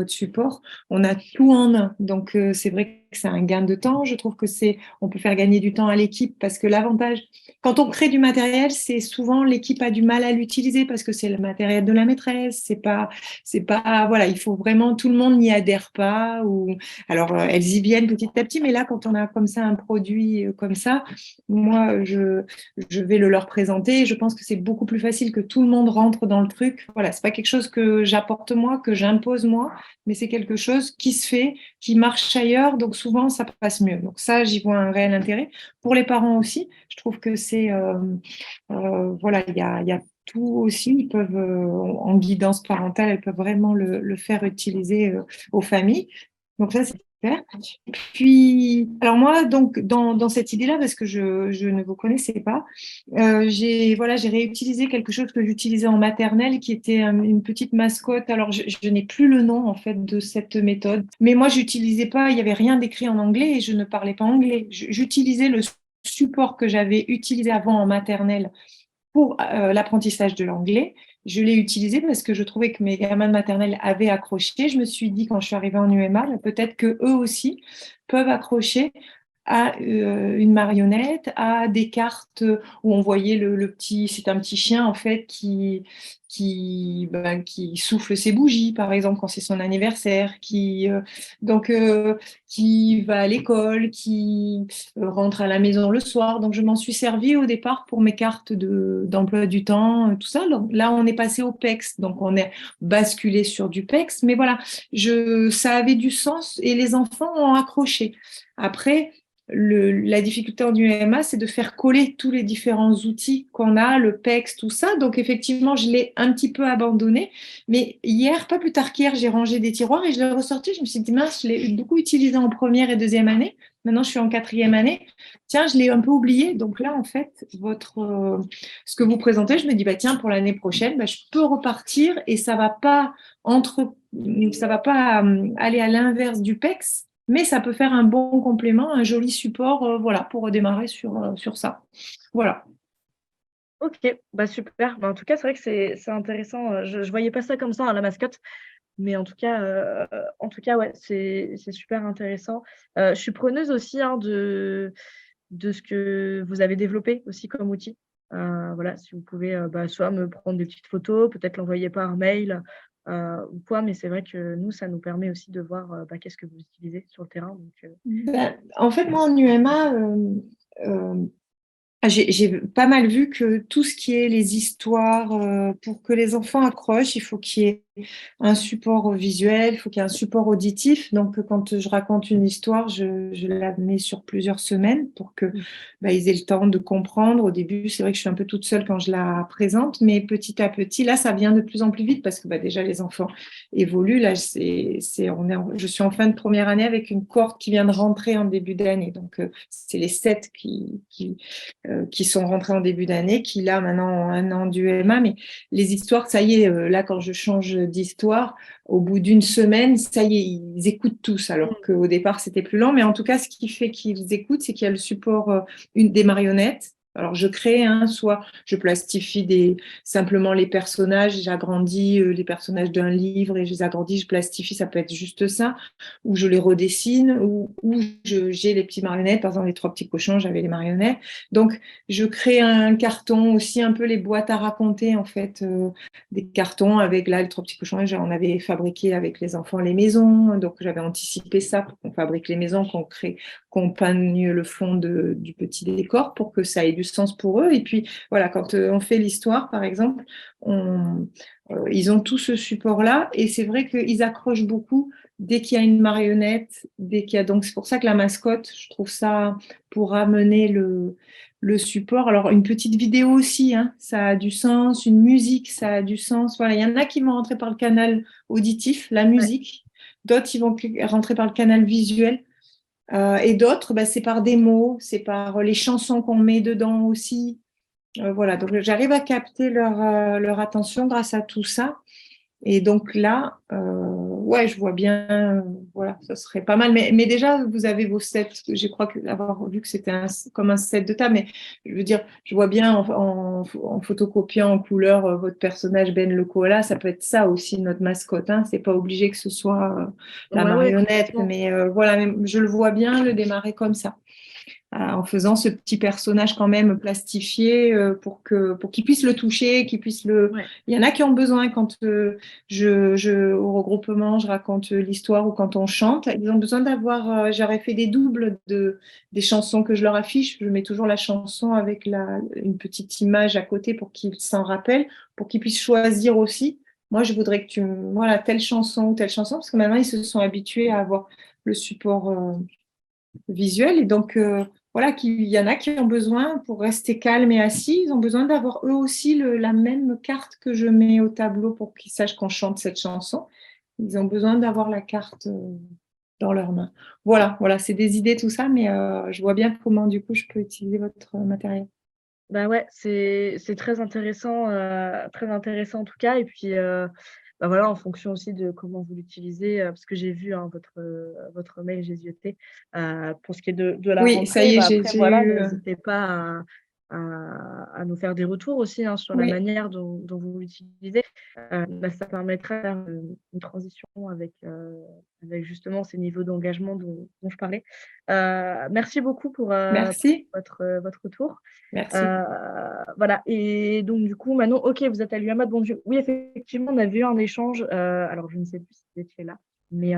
support, on a tout en un. Donc, c'est vrai c'est un gain de temps. Je trouve que on peut faire gagner du temps à l'équipe parce que l'avantage, quand on crée du matériel, c'est souvent l'équipe a du mal à l'utiliser parce que c'est le matériel de la maîtresse. Voilà, il faut vraiment, tout le monde n'y adhère pas alors elles y viennent petit à petit, mais là, quand on a comme ça un produit comme ça, moi, je vais le leur présenter. Je pense que c'est beaucoup plus facile que tout le monde rentre dans le truc. Voilà, c'est pas quelque chose que j'apporte moi, que j'impose moi, mais c'est quelque chose qui se fait, qui marche ailleurs, donc souvent ça passe mieux. Donc ça, j'y vois un réel intérêt. Pour les parents aussi, je trouve que voilà, il y a tout aussi, ils peuvent, en guidance parentale, elles peuvent vraiment le faire utiliser aux familles. Donc ça, c'est super. Puis, alors moi, donc, dans cette idée-là, parce que je ne vous connaissais pas, j'ai réutilisé quelque chose que j'utilisais en maternelle, qui était une petite mascotte. Alors, je n'ai plus le nom, en fait, de cette méthode. Mais moi, j'utilisais pas, il n'y avait rien d'écrit en anglais et je ne parlais pas anglais. J'utilisais le support que j'avais utilisé avant en maternelle pour l'apprentissage de l'anglais. Je l'ai utilisé parce que je trouvais que mes gamins de maternelle avaient accroché. Je me suis dit, quand je suis arrivée en UMA, peut-être qu'eux aussi peuvent accrocher à une marionnette, à des cartes où on voyait le petit, c'est un petit chien en fait qui souffle ses bougies, par exemple, quand c'est son anniversaire, qui va à l'école, qui rentre à la maison le soir. Donc, je m'en suis servie au départ pour mes cartes d'emploi du temps, tout ça. Donc, là, on est passé au PEX, donc on est basculé sur du PEX. Mais voilà, ça avait du sens et les enfants ont accroché. Après, la difficulté en UMA, c'est de faire coller tous les différents outils qu'on a, le PEX, tout ça. Donc, effectivement, je l'ai un petit peu abandonné. Mais hier, pas plus tard qu'hier, j'ai rangé des tiroirs et je l'ai ressorti. Je me suis dit, mince, je l'ai beaucoup utilisé en première et deuxième année. Maintenant, je suis en quatrième année. Tiens, je l'ai un peu oublié. Donc là, en fait, ce que vous présentez, je me dis, bah, tiens, pour l'année prochaine, bah, je peux repartir et ça va pas aller à l'inverse du PEX, mais ça peut faire un bon complément, un joli support, voilà, pour redémarrer sur ça. Voilà. Ok, bah super. Bah, en tout cas, c'est vrai que c'est intéressant. Je ne voyais pas ça comme ça, hein, la mascotte. Mais en tout cas ouais, c'est super intéressant. Je suis preneuse aussi, hein, de ce que vous avez développé aussi comme outil. Voilà, si vous pouvez, bah, soit me prendre des petites photos, peut-être l'envoyer par mail, ou quoi. Mais c'est vrai que nous, ça nous permet aussi de voir, bah, qu'est-ce que vous utilisez sur le terrain. Donc, Ben, en fait, moi, en UMA, j'ai pas mal vu que tout ce qui est les histoires, pour que les enfants accrochent, il faut qu'il y ait un support visuel, il faut qu'il y ait un support auditif. Donc, quand je raconte une histoire, je la mets sur plusieurs semaines pour que ils aient le temps de comprendre. Au début, c'est vrai que je suis un peu toute seule quand je la présente, mais petit à petit, là, ça vient de plus en plus vite parce que déjà, les enfants évoluent. Là, je suis en fin de première année avec une cohorte qui vient de rentrer en début d'année. Donc, c'est les 7 qui sont rentrés en début d'année, qui là maintenant ont un an d'UMA, mais les histoires, ça y est, là quand je change d'histoire, au bout d'une semaine, ça y est, ils écoutent tous, alors qu'au départ c'était plus lent, mais en tout cas ce qui fait qu'ils écoutent, c'est qu'il y a le support des marionnettes. Alors je crée, soit je plastifie simplement les personnages, j'agrandis les personnages d'un livre et je les agrandis, je plastifie, ça peut être juste ça, ou je les redessine, ou j'ai les petits marionnettes, par exemple les 3 petits cochons, j'avais les marionnettes. Donc je crée un carton aussi, un peu les boîtes à raconter en fait, des cartons avec là les 3 petits cochons, on avait fabriqué avec les enfants les maisons, donc j'avais anticipé ça pour qu'on fabrique les maisons, qu'on peigne le fond du petit décor pour que ça ait du sens pour eux. Et puis voilà, quand on fait l'histoire par exemple, ils ont tout ce support-là et c'est vrai qu'ils accrochent beaucoup dès qu'il y a une marionnette, donc c'est pour ça que la mascotte, je trouve ça pour amener le support. Alors une petite vidéo aussi, ça a du sens, une musique, ça a du sens. Voilà, il y en a qui vont rentrer par le canal auditif, la musique, d'autres ils vont rentrer par le canal visuel. Et d'autres, c'est par des mots, c'est par les chansons qu'on met dedans aussi. Voilà, donc j'arrive à capter leur attention grâce à tout ça. Et donc là, ouais, je vois bien, voilà, ça serait pas mal. Mais déjà, vous avez vos sets. Je crois avoir vu que c'était comme un set de table. Mais je veux dire, je vois bien en photocopiant en couleur votre personnage Ben le koala. Ça peut être ça aussi, notre mascotte. Hein. C'est pas obligé que ce soit la Ouais, ouais, marionnette. complètement. Mais voilà, je le vois bien le démarrer comme ça en faisant ce petit personnage quand même plastifié pour qu'il puisse le toucher, qu'il puisse le. Ouais. Il y en a qui ont besoin quand au regroupement, je raconte l'histoire ou quand on chante, ils ont besoin d'avoir. J'aurais fait des doubles des chansons que je leur affiche. Je mets toujours la chanson avec une petite image à côté pour qu'ils s'en rappellent, pour qu'ils puissent choisir aussi. Moi, je voudrais que voilà, telle chanson ou telle chanson, parce que maintenant, ils se sont habitués à avoir le support visuel. Et donc, voilà, qu'il y en a qui ont besoin, pour rester calme et assis, ils ont besoin d'avoir eux aussi la même carte que je mets au tableau pour qu'ils sachent qu'on chante cette chanson. Ils ont besoin d'avoir la carte dans leurs mains. Voilà, c'est des idées, tout ça, mais je vois bien comment, du coup, je peux utiliser votre matériel. Bah, ouais, c'est très intéressant en tout cas et puis, bah, voilà, en fonction aussi de comment vous l'utilisez, parce que j'ai vu, hein, votre mail, j'ai zioté, pour ce qui est de la Oui, ça rentrée, y est, bah, j'ai après voilà, eu. n'hésitez pas à nous faire des retours aussi, hein, sur la Oui, manière dont vous l'utilisez. Bah, ça permettra de faire une transition avec justement ces niveaux d'engagement dont je parlais. Merci beaucoup pour merci. votre retour. Merci. Voilà et donc du coup, maintenant, OK, vous êtes à l'UMA de Bondues. Oui, effectivement, on a vu un échange, alors je ne sais plus si vous étiez là, mais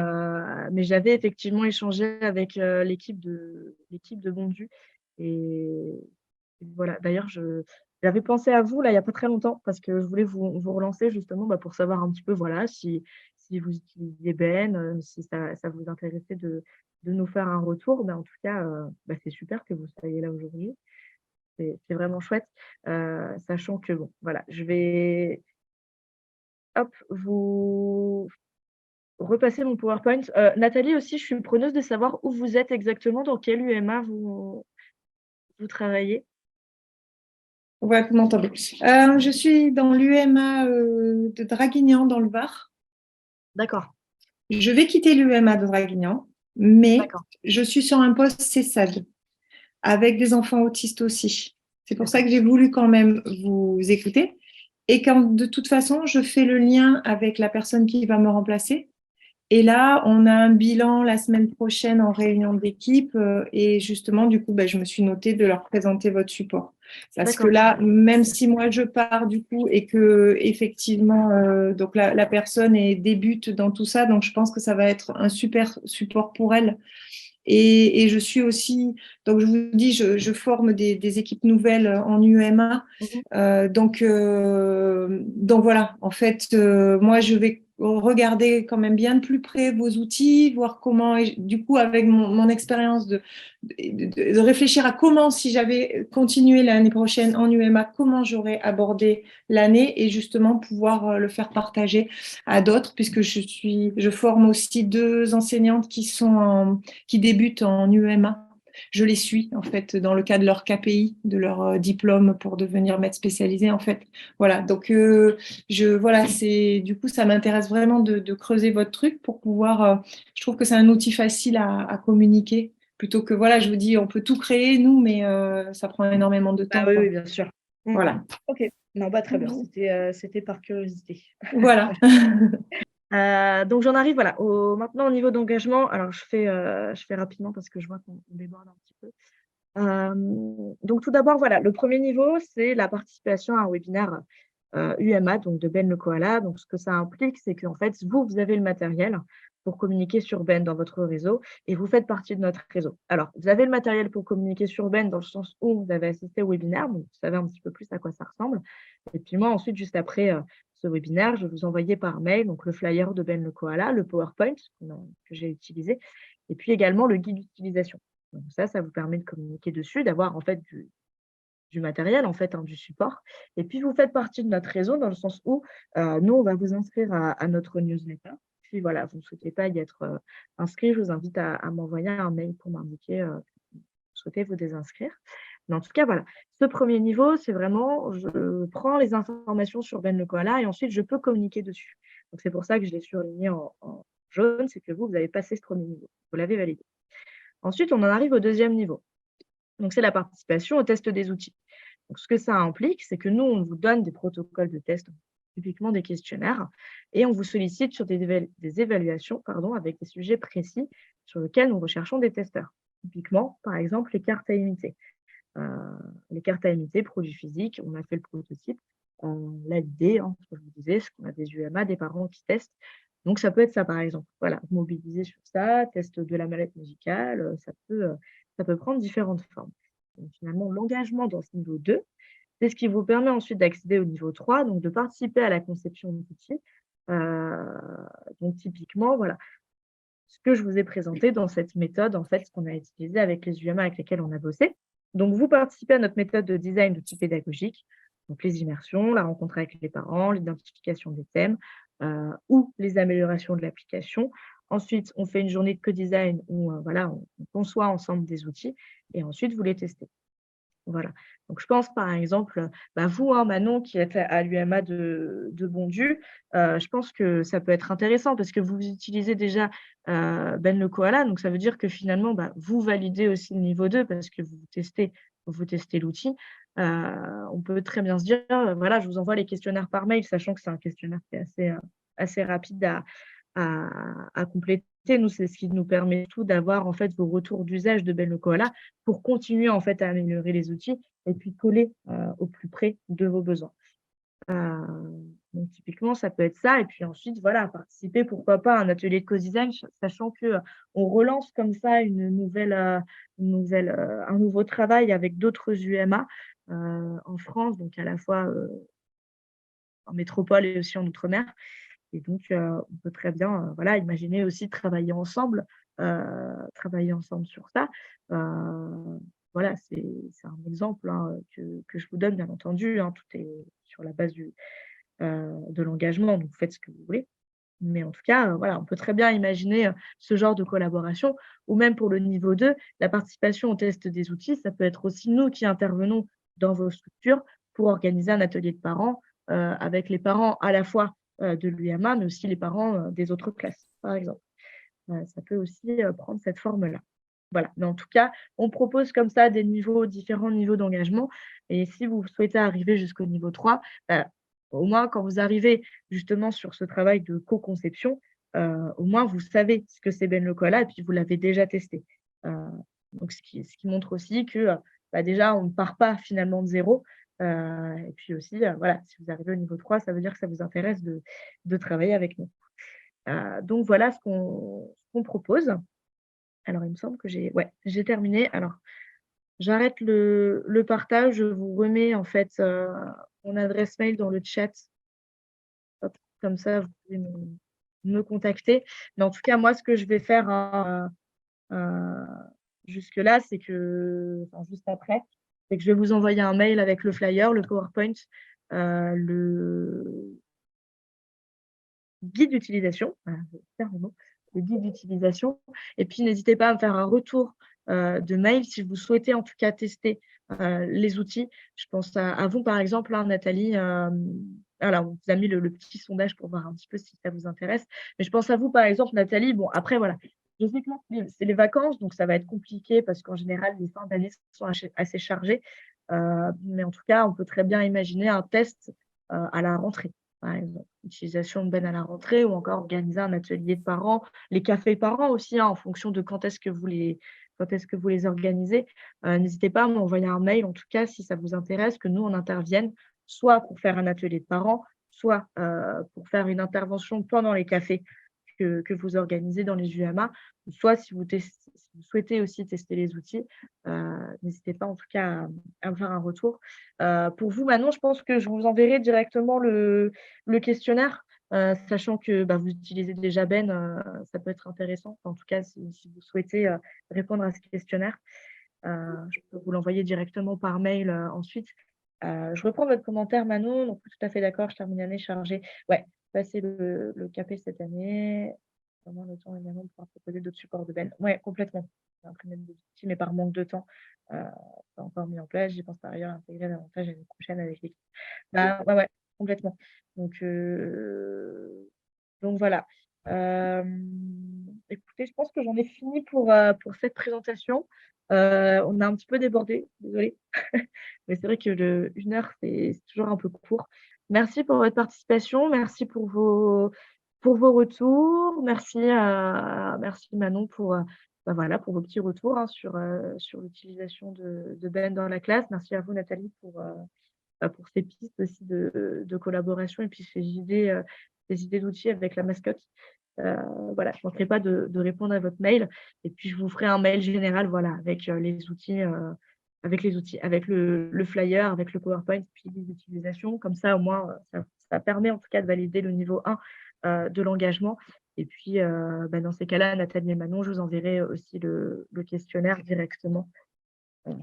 j'avais effectivement échangé avec, l'équipe de Bondues et voilà. D'ailleurs, j'avais pensé à vous, là, il y a pas très longtemps parce que je voulais vous relancer justement, bah, pour savoir un petit peu, voilà, si vous utilisiez Ben, si ça vous intéressait de nous faire un retour. Mais en tout cas, bah, c'est super que vous soyez là aujourd'hui. C'est vraiment chouette, sachant que bon, voilà, je vais, hop, vous repasser mon PowerPoint. Nathalie aussi, je suis preneuse de savoir où vous êtes exactement, dans quel UMA vous travaillez? Ouais, vous m'entendez. Je suis dans l'UMA de Draguignan, dans le Var. D'accord, Je vais quitter l'UMA de Draguignan, mais d'accord, je suis sur un poste CESAD avec des enfants autistes aussi. C'est pour ça d'accord. que j'ai voulu quand même vous écouter. Et quand de toute façon, je fais le lien avec la personne qui va me remplacer. Et là, on a un bilan la semaine prochaine en réunion d'équipe. Et justement, du coup, ben, je me suis notée de leur présenter votre support. Parce que D'accord, là, même si moi je pars du coup et que effectivement, donc la personne débute dans tout ça, donc je pense que ça va être un super support pour elle. Et je suis aussi, donc je vous dis, je forme des équipes nouvelles en UMA. mmh. Donc voilà, en fait, moi je vais regarder quand même bien de plus près vos outils, voir comment, et du coup avec mon expérience de réfléchir à comment, si j'avais continué l'année prochaine en UMA, comment j'aurais abordé l'année et justement pouvoir le faire partager à d'autres, puisque je forme aussi deux enseignantes qui débutent en UMA. Je les suis en fait dans le cadre de leur KPI, de leur diplôme pour devenir maître spécialisé en fait. Voilà, donc voilà, c'est du coup ça m'intéresse vraiment de creuser votre truc pour pouvoir. Je trouve que c'est un outil facile à communiquer plutôt que voilà, je vous dis on peut tout créer nous, mais ça prend énormément de Bah, temps oui, oui, quoi. bien sûr. Mmh. Voilà, OK. Non, bah, très bien, c'était par curiosité. voilà. Donc j'en arrive, voilà, maintenant au niveau d'engagement. Alors je fais rapidement parce que je vois qu'on déborde un petit peu. Donc tout d'abord, voilà, le premier niveau, c'est la participation à un webinaire, UMA, donc de Ben le koala. Donc ce que ça implique, c'est qu'en fait, vous avez le matériel pour communiquer sur Ben dans votre réseau et vous faites partie de notre réseau. Alors, vous avez le matériel pour communiquer sur Ben dans le sens où vous avez assisté au webinaire, donc vous savez un petit peu plus à quoi ça ressemble. Et puis moi, ensuite, juste après, ce webinaire, je vais vous envoyer par mail donc le flyer de Ben le koala, le PowerPoint que j'ai utilisé et puis également le guide d'utilisation. Donc ça vous permet de communiquer dessus, d'avoir en fait du matériel, en fait, hein, du support. Et puis vous faites partie de notre réseau dans le sens où, nous, on va vous inscrire à notre newsletter. Puis voilà, vous ne souhaitez pas y être, inscrit, je vous invite à m'envoyer un mail pour m'indiquer, que vous souhaitez vous désinscrire. Mais en tout cas, voilà, ce premier niveau, c'est vraiment, je prends les informations sur Ben le koala et ensuite je peux communiquer dessus. Donc c'est pour ça que je l'ai surligné en jaune, c'est que vous avez passé ce premier niveau, vous l'avez validé. Ensuite, on en arrive au deuxième niveau. Donc c'est la participation au test des outils. Donc ce que ça implique, c'est que nous, on vous donne des protocoles de test, typiquement des questionnaires, et on vous sollicite sur des évaluations avec des sujets précis sur lesquels nous recherchons des testeurs. Typiquement, par exemple, les cartes à imiter. Heu, les cartes à imiter, produits physiques, on a fait le prototype. Là, l'idée, ce que je vous disais, c'est qu'on a des UMA, des parents qui testent. Donc ça peut être ça, par exemple. Voilà, mobiliser sur ça, test de la mallette musicale, ça peut prendre différentes formes. Donc finalement, l'engagement dans ce niveau 2, c'est ce qui vous permet ensuite d'accéder au niveau 3, donc de participer à la conception d'outils. Heu, donc typiquement, voilà, ce que je vous ai présenté dans cette méthode, en fait, ce qu'on a utilisé avec les UMA avec lesquels on a bossé. Donc, vous participez à notre méthode de design d'outils pédagogiques, donc les immersions, la rencontre avec les parents, l'identification des thèmes ou les améliorations de l'application. Ensuite, on fait une journée de co-design où voilà, on conçoit ensemble des outils et ensuite, vous les testez. Voilà. Donc je pense par exemple, vous, hein, Manon, qui êtes à l'UMA de Bondues, je pense que ça peut être intéressant parce que vous utilisez déjà, Ben le koala, donc ça veut dire que finalement, vous validez aussi le niveau 2 parce que vous testez l'outil. Heu, on peut très bien se dire, voilà, je vous envoie les questionnaires par mail, sachant que c'est un questionnaire qui est assez rapide à compléter. Nous, c'est ce qui nous permet tout d'avoir en fait vos retours d'usage de Ben le koala pour continuer en fait à améliorer les outils et puis coller, au plus près de vos besoins. Donc typiquement, ça peut être ça et puis ensuite, voilà, participer, pourquoi pas, à un atelier de co-design, sachant que, on relance comme ça un nouveau travail avec d'autres UMA, en France, donc à la fois, en métropole et aussi en outre-mer et donc on peut très bien, voilà, imaginer aussi travailler ensemble sur ça. Voilà, c'est un exemple, hein, que je vous donne, bien entendu, hein, tout est sur la base de l'engagement, donc faites ce que vous voulez. Mais en tout cas, voilà, on peut très bien imaginer, ce genre de collaboration ou même pour le niveau 2, la participation au test des outils, ça peut être aussi nous qui intervenons dans vos structures pour organiser un atelier de parents, avec les parents à la fois, de l'UMA, mais aussi les parents, des autres classes, par exemple. Ça peut aussi, prendre cette forme-là. Voilà, mais en tout cas, on propose comme ça différents niveaux d'engagement et si vous souhaitez arriver jusqu'au niveau 3, au moins quand vous arrivez justement sur ce travail de co-conception, au moins vous savez ce que c'est Ben le koala et puis vous l'avez déjà testé. Heu, donc ce qui montre aussi que, déjà on ne part pas finalement de zéro. Et puis aussi, voilà, si vous arrivez au niveau 3, ça veut dire que ça vous intéresse de travailler avec nous. Donc voilà ce qu'on propose. Alors il me semble que j'ai terminé. Alors j'arrête le partage, je vous remets en fait, mon adresse mail dans le chat. Hop, comme ça vous pouvez me contacter. Mais en tout cas, moi ce que je vais faire, hein, jusque-là, c'est que enfin juste après, c'est que je vais vous envoyer un mail avec le flyer, le PowerPoint, le guide d'utilisation, voilà, je perds le mot, le guide d'utilisation et puis n'hésitez pas à me faire un retour, de mail si vous souhaitez en tout cas tester, les outils. Je pense à vous par exemple, hein, Nathalie, voilà, on vous a mis le petit sondage pour voir un petit peu si ça vous intéresse. Mais je pense à vous par exemple, Nathalie, bon après voilà, je sais que là c'est les vacances, donc ça va être compliqué parce qu'en général les fins d'année sont assez chargées, mais en tout cas, on peut très bien imaginer un test, à la rentrée. Par exemple, utilisation de bennes à la rentrée ou encore organiser un atelier de parents, les cafés parents aussi, hein, en fonction de quand est-ce que vous les organisez. N'hésitez pas à m'envoyer un mail, en tout cas, si ça vous intéresse, que nous, on intervienne, soit pour faire un atelier de parents, soit pour faire une intervention pendant les cafés que vous organisez dans les UMA, soit si vous souhaitez aussi tester les outils, n'hésitez pas en tout cas à me faire un retour. Pour vous, Manon, je pense que je vous enverrai directement le questionnaire, sachant que, vous utilisez déjà Ben, ça peut être intéressant. En tout cas, si vous souhaitez, répondre à ce questionnaire, je peux vous l'envoyer directement par mail, ensuite. Je reprends votre commentaire, Manon, donc tout à fait d'accord, je termine l'année chargée. Ouais, passer le CAP cette année, vraiment le temps également de pouvoir proposer d'autres supports de Ben. Ouais, complètement. Imprimer des outils, mais par manque de temps. pas encore mis en place. J'y pense par ailleurs à intégrer davantage l'année prochaine avec l'équipe. Bah, ouais, ouais, complètement. Donc heu, donc voilà. Écoutez, je pense que j'en ai fini pour cette présentation. On a un petit peu débordé, désolée. Mais c'est vrai que le 1 heure, c'est toujours un peu court. Merci pour votre participation, merci pour vos retours. Merci Manon pour, bah, voilà, pour vos petits retours, hein, sur l'utilisation de Ben dans la classe. Merci à vous Nathalie pour ces pistes aussi de collaboration et puis ces idées d'outils avec la mascotte. Heu, voilà, je ne manquerai pas de répondre à votre mail et puis je vous ferai un mail général, voilà, avec les outils, avec le flyer, avec le PowerPoint, puis les utilisations. Comme ça, au moins, ça permet en tout cas de valider le niveau 1, de l'engagement et puis, bah, dans ces cas-là, Nathalie et Manon, je vous enverrai aussi le questionnaire heu,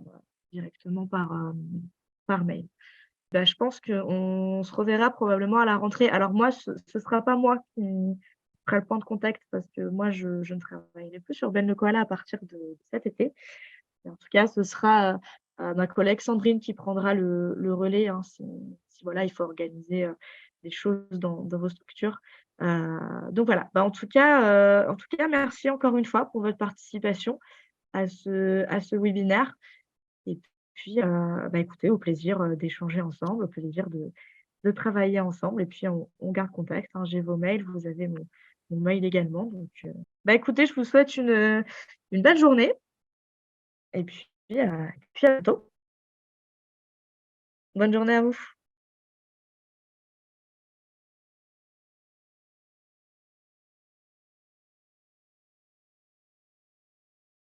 directement par mail. Bah, je pense qu'on se reverra probablement à la rentrée. Alors moi, ce sera pas moi qui fera le point de contact parce que moi, je ne travaillerai plus sur Ben le Koala à partir de cet été. Et en tout cas, ce sera, ma collègue Sandrine qui prendra le relais, hein, si voilà, il faut organiser, des choses dans vos structures. Donc voilà, bah, en tout cas, merci encore une fois pour votre participation à ce webinaire. Et puis, bah, écoutez, au plaisir, d'échanger ensemble, au plaisir de travailler ensemble et puis on garde contact, hein. J'ai vos mails, vous avez mon mail également donc, bah, écoutez, je vous souhaite une belle journée et puis, à bientôt. Bonne journée à vous.